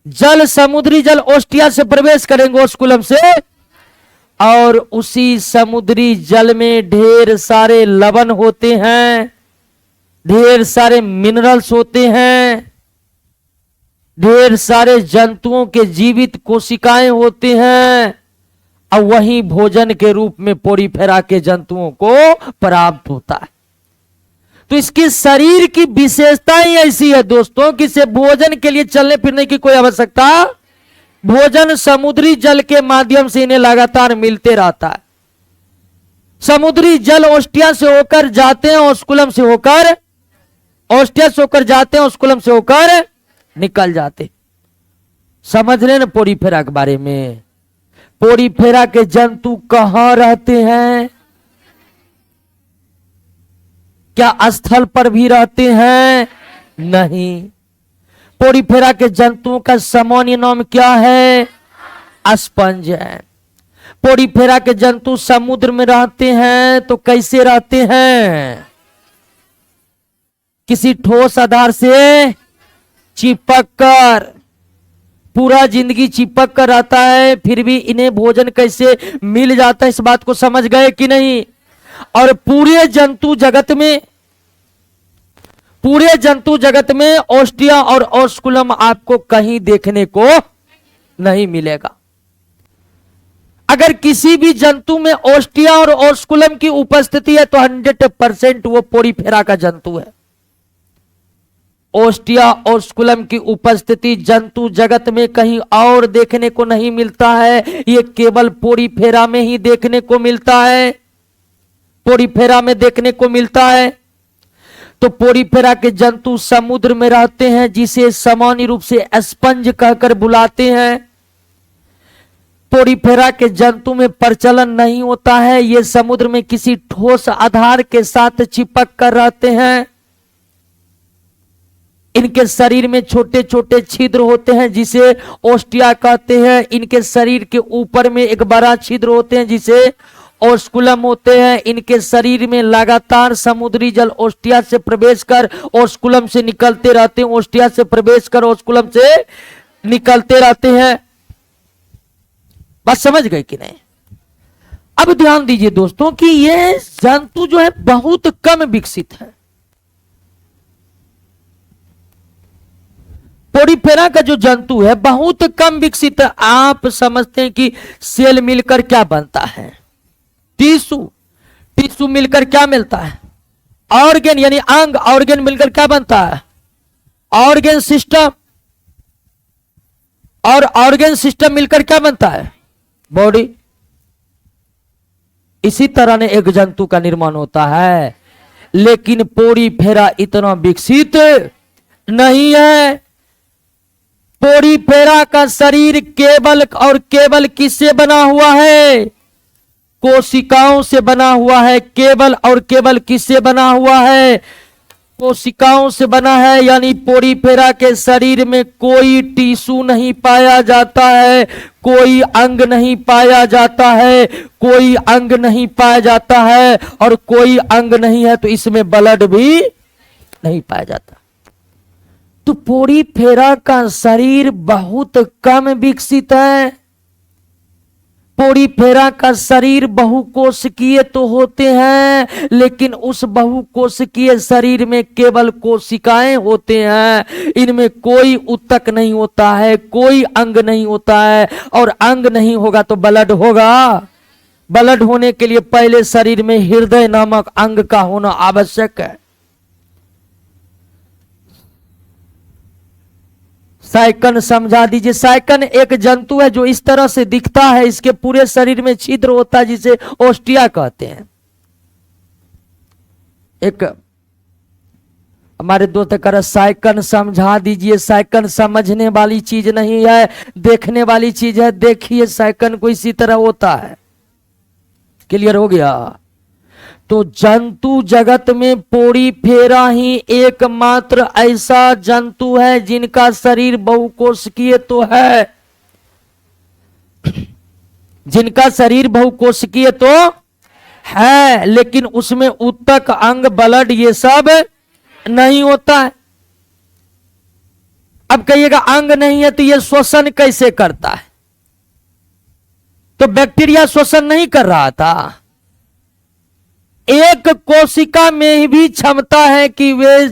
जल, समुद्री जल ओस्टिया से प्रवेश करेंगे ओस्कुलम से, और उसी समुद्री जल में ढेर सारे लवण होते हैं, ढेर सारे मिनरल्स होते हैं, ढेर सारे जंतुओं के जीवित कोशिकाएं होते हैं, और वही भोजन के रूप में पोरीफेरा के जंतुओं को प्राप्त होता है। तो इसके शरीर की विशेषता ही ऐसी है दोस्तों कि इसे भोजन के लिए चलने फिरने की कोई आवश्यकता, भोजन समुद्री जल के माध्यम से इन्हें लगातार मिलते रहता है। समुद्री जल ओस्टिया से होकर जाते हैं, ओस्कुलम से होकर, ओस्टिया से होकर जाते हैं, ओस्कुलम से होकर निकल जाते। समझ रहे ना पोरीफेरा के बारे में? पोरीफेरा के जंतु कहां रहते हैं? क्या स्थल पर भी रहते हैं? नहीं। पोरीफेरा के जंतुओं का सामान्य नाम क्या है? स्पंज है। पोरीफेरा के जंतु समुद्र में रहते हैं तो कैसे रहते हैं? किसी ठोस आधार से चिपक कर, पूरा जिंदगी चिपक कर रहता है, फिर भी इन्हें भोजन कैसे मिल जाता है, इस बात को समझ गए कि नहीं? और पूरे जंतु जगत में ओस्टिया और ओस्कुलम आपको कहीं देखने को नहीं मिलेगा। अगर किसी भी जंतु में ओस्टिया और ओस्कुलम की उपस्थिति है तो 100% वो पोरीफेरा का जंतु है। ओस्टिया ओस्कुलम की उपस्थिति जंतु जगत में कहीं और देखने को नहीं मिलता है, ये केवल पोरीफेरा में ही देखने को मिलता है, पोरीफेरा में देखने को मिलता है। तो पोरीफेरा के जंतु समुद्र में रहते हैं, जिसे सामान्य रूप से स्पंज कहकर बुलाते हैं। पोरीफेरा के जंतु में प्रचलन नहीं होता है, ये समुद्र में किसी ठोस आधार के साथ चिपक कर रहते हैं। इनके शरीर में छोटे छोटे छिद्र होते हैं जिसे ओस्टिया कहते हैं। इनके शरीर के ऊपर में एक बड़ा छिद्र होते हैं जिसे ओस्कुलम होते हैं। इनके शरीर में लगातार समुद्री जल ओस्टिया से प्रवेश कर ओस्कुलम से निकलते रहते हैं, ओस्टिया से प्रवेश कर ओस्कुलम से निकलते रहते हैं। बात समझ गए कि नहीं? अब ध्यान दीजिए दोस्तों कि यह जंतु जो है बहुत कम विकसित है। पोरीफेरा का जो जंतु है बहुत कम विकसित है। आप समझते हैं कि सेल मिलकर क्या बनता है? टिश्यू। टिश्यू मिलकर क्या मिलता है? ऑर्गेन, यानी अंग। ऑर्गेन मिलकर क्या बनता है? Organ system. और ऑर्गेन सिस्टम मिलकर क्या बनता है? बॉडी। इसी तरह ने एक जंतु का निर्माण होता है, लेकिन पोरीफेरा इतना विकसित नहीं है। पोरीफेरा का शरीर केवल और केवल किससे बना हुआ है? कोशिकाओं से बना हुआ है। केवल और केवल किससे बना हुआ है? कोशिकाओं से बना है। यानी पोरीफेरा के शरीर में कोई टिश्यू नहीं पाया जाता है, कोई अंग नहीं पाया जाता है, कोई अंग नहीं पाया जाता है, और कोई अंग नहीं है तो इसमें ब्लड भी नहीं पाया जाता। तो पोरीफेरा का शरीर बहुत कम विकसित है। पोरीफेरा का शरीर बहुकोशिकीय तो होते हैं, लेकिन उस बहुकोशिकीय शरीर में केवल कोशिकाएं होते हैं। इनमें कोई ऊतक नहीं होता है, कोई अंग नहीं होता है, और अंग नहीं होगा तो ब्लड होगा। ब्लड होने के लिए पहले शरीर में हृदय नामक अंग का होना आवश्यक है। साइकन समझा दीजिए। साइकन एक जंतु है जो इस तरह से दिखता है, इसके पूरे शरीर में छिद्र होता है जिसे ओस्टिया कहते हैं। एक हमारे दोस्त कह रहा साइकन समझा दीजिए। साइकन समझने वाली चीज नहीं है, देखने वाली चीज है। देखिए साइकन को इसी तरह होता है। क्लियर हो गया? तो जंतु जगत में पोड़ीफेरा ही एकमात्र ऐसा जंतु है जिनका शरीर बहुकोशिकीय तो है, जिनका शरीर बहुकोशिकीय तो है, लेकिन उसमें उत्तक, अंग, ब्लड ये सब नहीं होता है। अब कहिएगा अंग नहीं है तो ये श्वसन कैसे करता है? तो बैक्टीरिया श्वसन नहीं कर रहा था। एक कोशिका में भी क्षमता है कि वे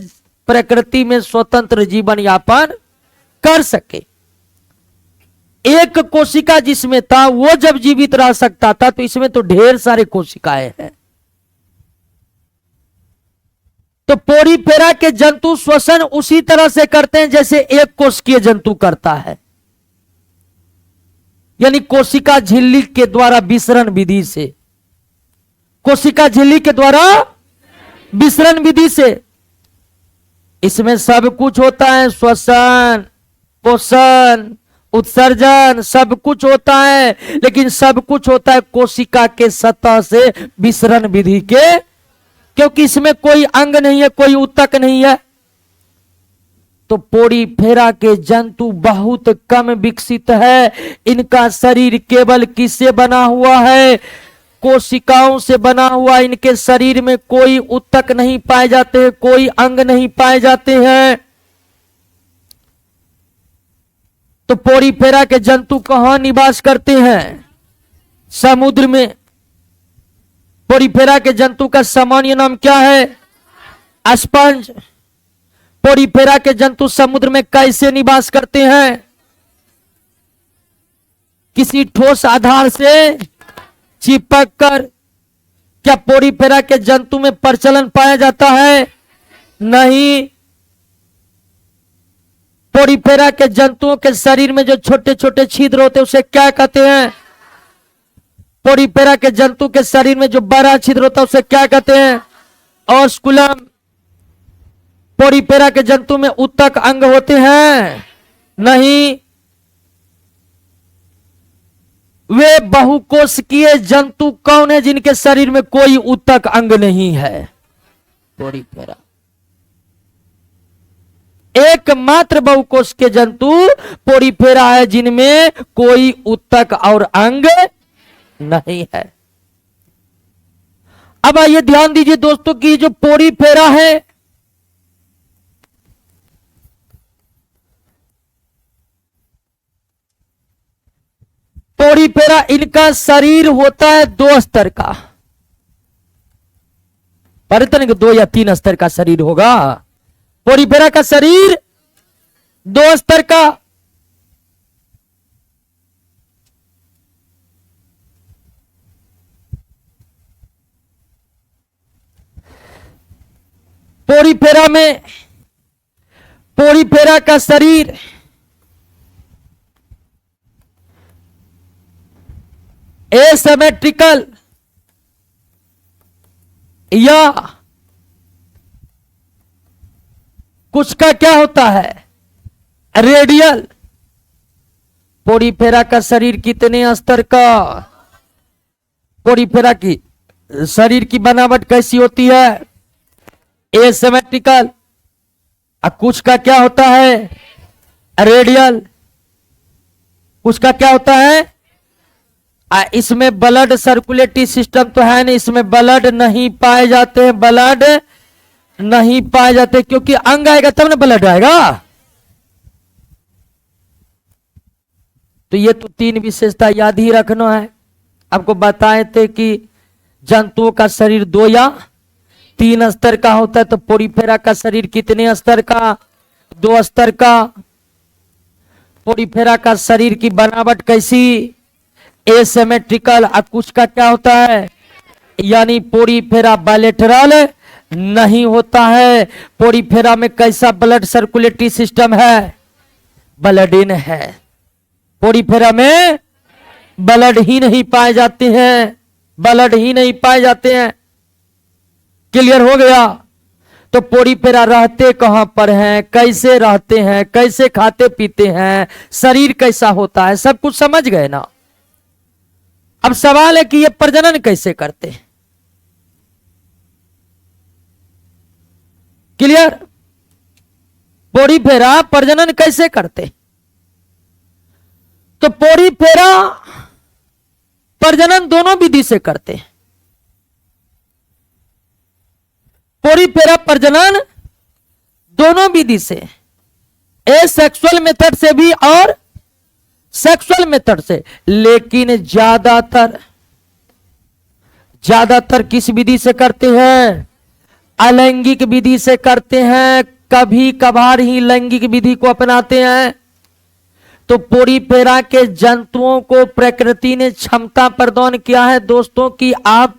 प्रकृति में स्वतंत्र जीवन यापन कर सके। एक कोशिका जिसमें था वो जब जीवित रह सकता था, तो इसमें तो ढेर सारे कोशिकाएं हैं। तो पोड़ीफेरा के जंतु श्वसन उसी तरह से करते हैं जैसे एक कोशिकीय जंतु करता है, यानी कोशिका झिल्ली के द्वारा विसरण विधि से। कोशिका झिल्ली के द्वारा विसरण विधि से इसमें सब कुछ होता है। श्वसन, पोषण, उत्सर्जन सब कुछ होता है, लेकिन सब कुछ होता है कोशिका के सतह से विसरण विधि के, क्योंकि इसमें कोई अंग नहीं है, कोई उत्तक नहीं है। तो पोड़ीफेरा के जंतु बहुत कम विकसित है। इनका शरीर केवल किससे बना हुआ है? कोशिकाओं से बना हुआ। इनके शरीर में कोई उत्तक नहीं पाए जाते हैं, कोई अंग नहीं पाए जाते हैं। तो पोड़ीफेरा के जंतु कहां निवास करते हैं? समुद्र में। पोड़ीफेरा के जंतु का सामान्य नाम क्या है? स्पंज। पोड़ीफेरा के जंतु समुद्र में कैसे निवास करते हैं? किसी ठोस आधार से चिपक कर। क्या पोड़ीफेरा के जंतु में प्रचलन पाया जाता है? नहीं। पोड़ीफेरा के जंतुओं के शरीर में जो छोटे छोटे छिद्र होते हैं उसे क्या कहते हैं? पोड़ीफेरा के जंतु के शरीर में जो बड़ा छिद्र होता है उसे क्या कहते हैं? ऑस्कुलम। पोड़ीफेरा के जंतु में उत्तक अंग होते हैं? नहीं। वे बहुकोशिकीय जंतु कौन है जिनके शरीर में कोई उत्तक अंग नहीं है? पोड़ीफेरा। एकमात्र बहुकोशिकीय जंतु पोड़ीफेरा है जिनमें कोई उत्तक और अंग नहीं है। अब आइए ध्यान दीजिए दोस्तों कि जो पोड़ीफेरा है, पोड़ीफेरा इनका शरीर होता है 2 स्तर का। पता नहीं कि 2 या 3 स्तर का शरीर होगा। पोड़ीफेरा का शरीर 2 स्तर का। पोड़ीफेरा का शरीर एसिमेट्रिकल या कुछ का क्या होता है? रेडियल। पोड़ीफेरा का शरीर कितने स्तर का? पोड़ीफेरा की शरीर की बनावट कैसी होती है? एसिमेट्रिकल। कुछ का क्या होता है? रेडियल। कुछ का क्या होता है? इसमें ब्लड सर्कुलेटरी सिस्टम तो है नहीं, इसमें ब्लड नहीं पाए जाते हैं। ब्लड नहीं पाए जाते क्योंकि अंग आएगा तब ना ब्लड आएगा। तो ये तो 3 विशेषता याद ही रखना है। आपको बताए थे कि जंतुओं का शरीर 2 या 3 स्तर का होता है। तो पोड़ीफेरा का शरीर कितने स्तर का? 2 स्तर का। पोड़ीफेरा का शरीर की बनावट कैसी? एसिमेट्रिकल। कुछ का क्या होता है? यानी पोड़ीफेरा बायलैटरल नहीं होता है। पोड़ीफेरा में कैसा ब्लड सर्कुलेटरी सिस्टम है? ब्लडहीन है। पोरीफेरा में ब्लड ही नहीं पाए जाते हैं, ब्लड ही नहीं पाए जाते हैं। क्लियर हो गया? तो पोरीफेरा रहते कहां पर हैं, कैसे रहते हैं, कैसे खाते पीते हैं, शरीर कैसा होता है, सब कुछ समझ गए ना। अब सवाल है कि ये प्रजनन कैसे करते हैं। क्लियर? पोरीफेरा प्रजनन कैसे करते? तो पोरीफेरा प्रजनन दोनों विधि से करते हैं। पोरीफेरा प्रजनन दोनों विधि से, एसेक्सुअल मेथड से भी और सेक्सुअल मेथड से। लेकिन ज्यादातर किस विधि से करते हैं? अलैंगिक विधि से करते हैं। कभी कभार ही लैंगिक विधि को अपनाते हैं। तो पोरीफेरा के जंतुओं को प्रकृति ने क्षमता प्रदान किया है दोस्तों कि आप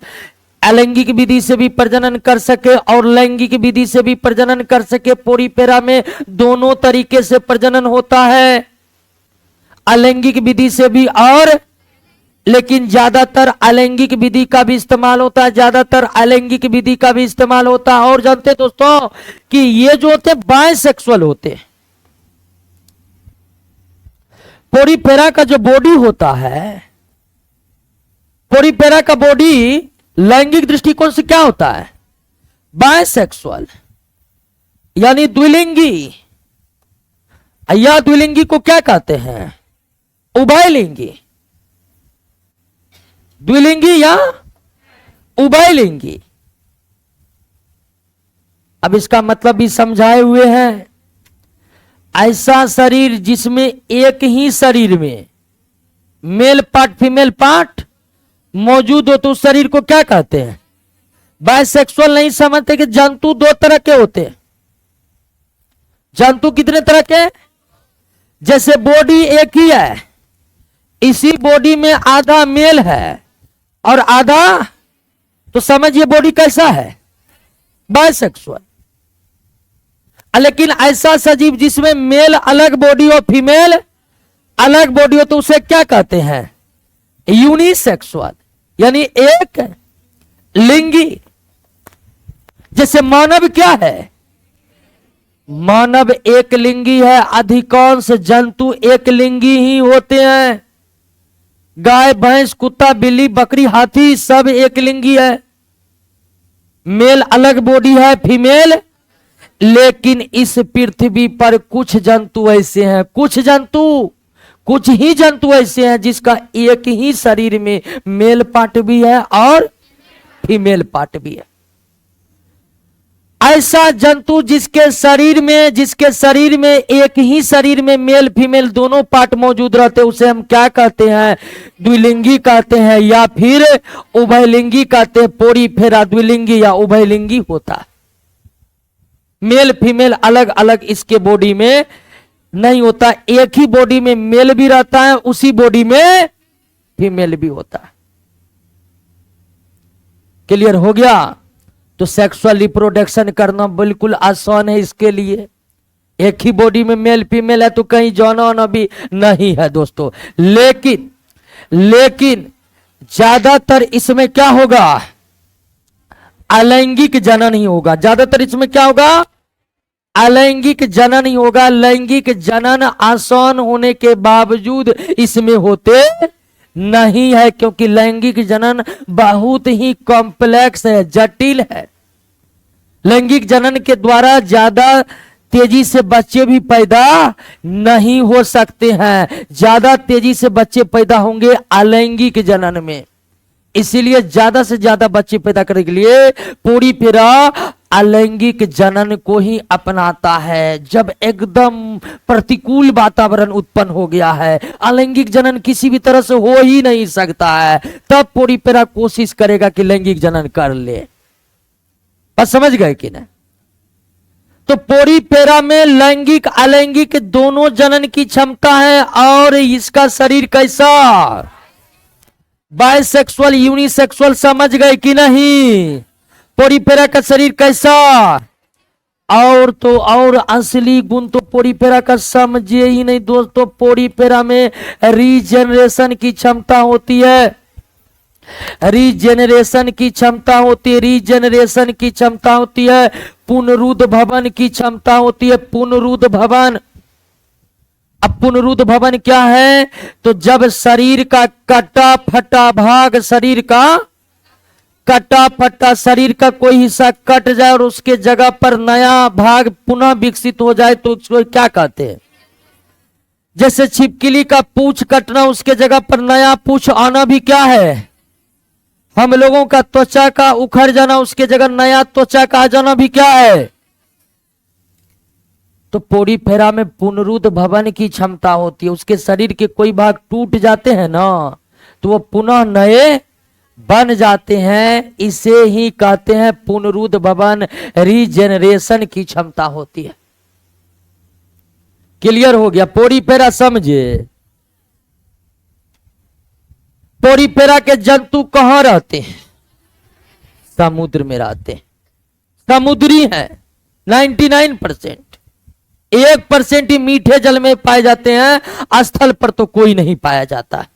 अलैंगिक विधि से भी प्रजनन कर सके और लैंगिक विधि से भी प्रजनन कर सके। पोरीफेरा में दोनों तरीके से प्रजनन होता है, अलैंगिक विधि से भी और, लेकिन ज्यादातर अलैंगिक विधि का भी इस्तेमाल होता है, ज्यादातर अलैंगिक विधि का भी इस्तेमाल होता है। और जानते हैं दोस्तों कि ये जो होते हैं बायसेक्सुअल होते हैं। पोरीफेरा का जो बॉडी होता है, पोरीफेरा का बॉडी लैंगिक दृष्टिकोण से क्या होता है? बायसेक्सुअल, यानी द्विलिंगी। या द्विलिंगी को क्या कहते हैं? उभयलिंगी। द्विलिंगी या उभयलिंगी। अब इसका मतलब भी समझाए हुए हैं। ऐसा शरीर जिसमें एक ही शरीर में मेल पार्ट फीमेल पार्ट मौजूद हो तो उस शरीर को क्या कहते हैं? बायसेक्सुअल नहीं समझते कि जंतु दो तरह के होते हैं। जंतु कितने तरह के? जैसे बॉडी एक ही है, इसी बॉडी में आधा मेल है और आधा, तो समझिए बॉडी कैसा है? बायसेक्सुअल। लेकिन ऐसा सजीव जिसमें मेल अलग बॉडी और फीमेल अलग बॉडी हो तो उसे क्या कहते हैं? यूनिसेक्सुअल, यानी एक लिंगी। जैसे मानव क्या है? मानव एक लिंगी है। अधिकांश जंतु एक लिंगी ही होते हैं। गाय भैंस कुत्ता बिल्ली बकरी हाथी सब एक लिंगी है। मेल अलग बॉडी है, फीमेल। लेकिन इस पृथ्वी पर कुछ जंतु ऐसे हैं, कुछ ही जंतु ऐसे हैं जिसका एक ही शरीर में मेल पार्ट भी है और फीमेल पार्ट भी है। ऐसा जंतु जिसके शरीर में एक ही शरीर में मेल फीमेल दोनों पार्ट मौजूद रहते उसे हम क्या कहते हैं? द्विलिंगी कहते हैं या फिर उभयलिंगी कहते हैं। पोरीफेरा द्विलिंगी या उभयलिंगी होता है। मेल फीमेल अलग अलग इसके बॉडी में नहीं होता, एक ही बॉडी में मेल भी रहता है, उसी बॉडी में फीमेल भी होता है। क्लियर हो गया? तो सेक्सुअल रिप्रोडक्शन करना बिल्कुल आसान है इसके लिए। एक ही बॉडी में मेल फीमेल है तो कहीं जाना भी नहीं है दोस्तों। लेकिन ज्यादातर इसमें क्या होगा? अलैंगिक जनन ही होगा। ज्यादातर इसमें क्या होगा? अलैंगिक जनन ही होगा। लैंगिक जनन आसान होने के बावजूद इसमें होते नहीं है, क्योंकि लैंगिक जनन बहुत ही कॉम्प्लेक्स है, जटिल है। लैंगिक जनन के द्वारा ज्यादा तेजी से बच्चे भी पैदा नहीं हो सकते हैं। ज्यादा तेजी से बच्चे पैदा होंगे अलैंगिक जनन में। इसीलिए ज्यादा से ज्यादा बच्चे पैदा करने के लिए पोरीफेरा अलैंगिक जनन को ही अपनाता है। जब एकदम प्रतिकूल वातावरण उत्पन्न हो गया है, अलैंगिक जनन किसी भी तरह से हो ही नहीं सकता है, तब पोरीफेरा कोशिश करेगा कि लैंगिक जनन कर ले। बस समझ गए कि नहीं? तो पोरीफेरा में लैंगिक अलैंगिक दोनों जनन की क्षमता है। और इसका शरीर कैसा? Bisexual unisexual. समझ गए कि नहीं? पोरीफेरा का शरीर कैसा? और तो और असली गुण तो पोरीफेरा का समझिए ही नहीं दोस्तों। पोरीफेरा में रीजनरेशन की क्षमता होती है, रीजनरेशन की क्षमता होती है, रीजनरेशन की क्षमता होती है, पुनरुद्ध भवन की क्षमता होती है, पुनरुद्ध भवन। अब पुनरुद्ध भवन क्या है? तो जब शरीर का कटा फटा भाग, शरीर का कटा फटा शरीर का कोई हिस्सा कट जाए और उसके जगह पर नया भाग पुनः विकसित हो जाए तो उसको क्या कहते हैं? जैसे छिपकली का पूंछ कटना, उसके जगह पर नया पूंछ आना भी क्या है? हम लोगों का त्वचा का उखड़ जाना, उसके जगह नया त्वचा का आ जाना भी क्या है? तो पोरीफेरा में पुनरुद्ध भवन की क्षमता होती है। उसके शरीर के कोई भाग टूट जाते हैं ना, तो वो पुनः नए बन जाते हैं। इसे ही कहते हैं पुनरुद्ध भवन, रीजनरेशन की क्षमता होती है। क्लियर हो गया? पोरीफेरा समझे। पोरीफेरा के जंतु कहां रहते हैं? समुद्र में रहते हैं। समुद्री है 99%, 1% ही मीठे जल में पाए जाते हैं, स्थल पर तो कोई नहीं पाया जाता है।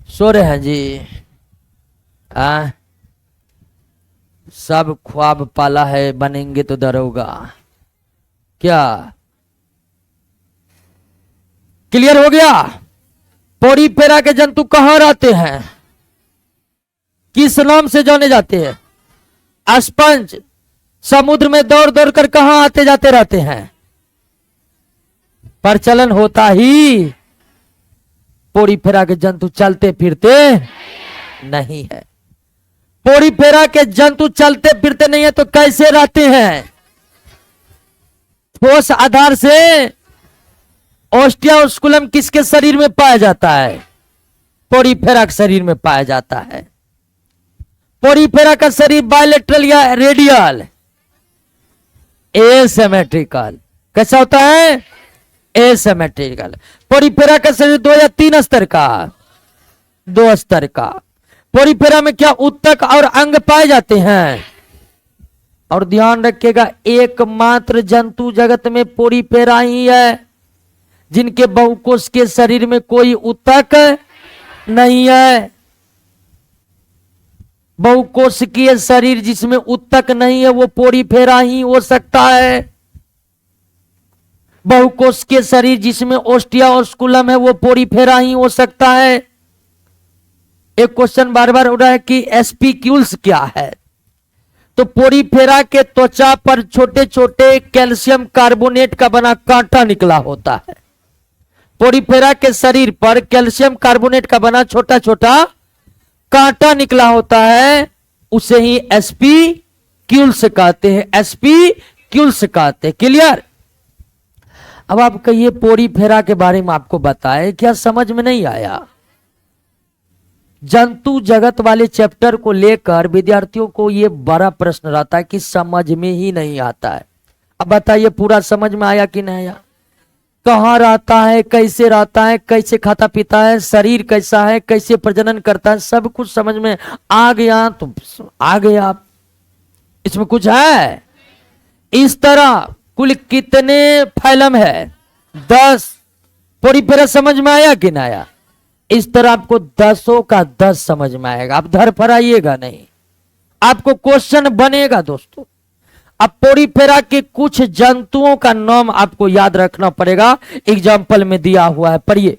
सो रहे हैं जी? सब ख्वाब पाला है, बनेंगे तो दरोगा। क्या क्लियर हो गया? पोरीफेरा के जंतु कहां रहते हैं? किस नाम से जाने जाते हैं? स्पंज। समुद्र में दौड़ दौड़ कर कहां आते जाते रहते हैं? प्रचलन होता ही पोरीफेरा के जंतु चलते फिरते नहीं है। पोरीफेरा के जंतु चलते फिरते नहीं है तो कैसे रहते हैं? ठोस आधार से। ओस्टियोस्कुलम किसके शरीर में पाया जाता है? पोरीफेरा के शरीर में पाया जाता है। पोरीफेरा का शरीर बायलेटरल या रेडियल? एसिमेट्रिकल। कैसा होता है? एसिमेट्रिकल। पोरीफेरा का शरीर 2 या 3 स्तर का? 2 स्तर का। पोरीफेरा में क्या उत्तक और अंग पाए जाते हैं? और ध्यान रखिएगा, एकमात्र जंतु जगत में पोरीफेरा ही है जिनके बहुकोश के शरीर में कोई उत्तक नहीं है। बहुकोशिकीय शरीर जिसमें उत्तक नहीं है वो पोरीफेरा ही हो सकता है। बहुकोशिकीय शरीर जिसमें ओस्टियोस्कुलम है वो पोरीफेरा ही हो सकता है। एक क्वेश्चन बार बार उठ रहा है कि एस्पिक्यूल्स क्या है? तो पोरीफेरा के त्वचा पर छोटे छोटे कैल्शियम कार्बोनेट का बना कांटा निकला होता है। पोरीफेरा के शरीर पर कैल्शियम कार्बोनेट का बना छोटा छोटा कांटा निकला होता है, उसे ही एस्पिक्यूल्स कहते हैं, एस्पिक्यूल्स कहते हैं। क्लियर? अब आप कहिए पोरीफेरा के बारे में आपको बताए, क्या समझ में नहीं आया? जंतु जगत वाले चैप्टर को लेकर विद्यार्थियों को यह बड़ा प्रश्न रहता है कि समझ में ही नहीं आता है। अब बताइए पूरा समझ में आया कि नहीं आया? कहाँ रहता है, कैसे रहता है, कैसे खाता पीता है, शरीर कैसा है, कैसे प्रजनन करता है, सब कुछ समझ में आ गया तो आ गया। इसमें कुछ है? इस तरह कुल कितने फाइलम है? 10। पोरीफेरा समझ में आया कि नहीं आया? इस तरह आपको 10 का 10 समझ में आएगा। आप धर फराइएगा नहीं, आपको क्वेश्चन बनेगा दोस्तों। अब पोरीफेरा के कुछ जंतुओं का नाम आपको याद रखना पड़ेगा, एग्जाम्पल में दिया हुआ है, पढ़िए।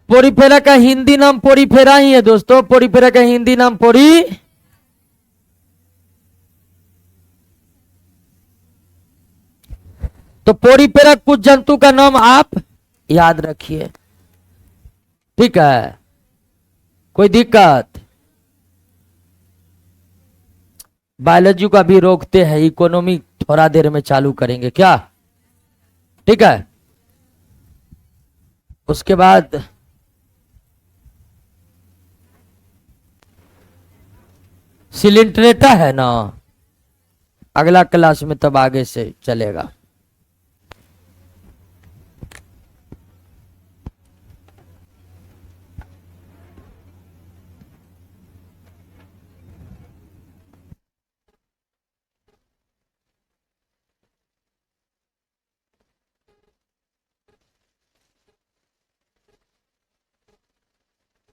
पोरीफेरा का हिंदी नाम पोरीफेरा ही है दोस्तों। पोरीफेरा का हिंदी नाम तो पोरीफेरा कुछ जंतु का नाम आप याद रखिए, ठीक है? कोई दिक्कत? बायोलॉजी का भी रोकते हैं, इकोनॉमी थोड़ा देर में चालू करेंगे, क्या? ठीक है। उसके बाद सिलिंट्रेटा है ना, अगला क्लास में तब आगे से चलेगा।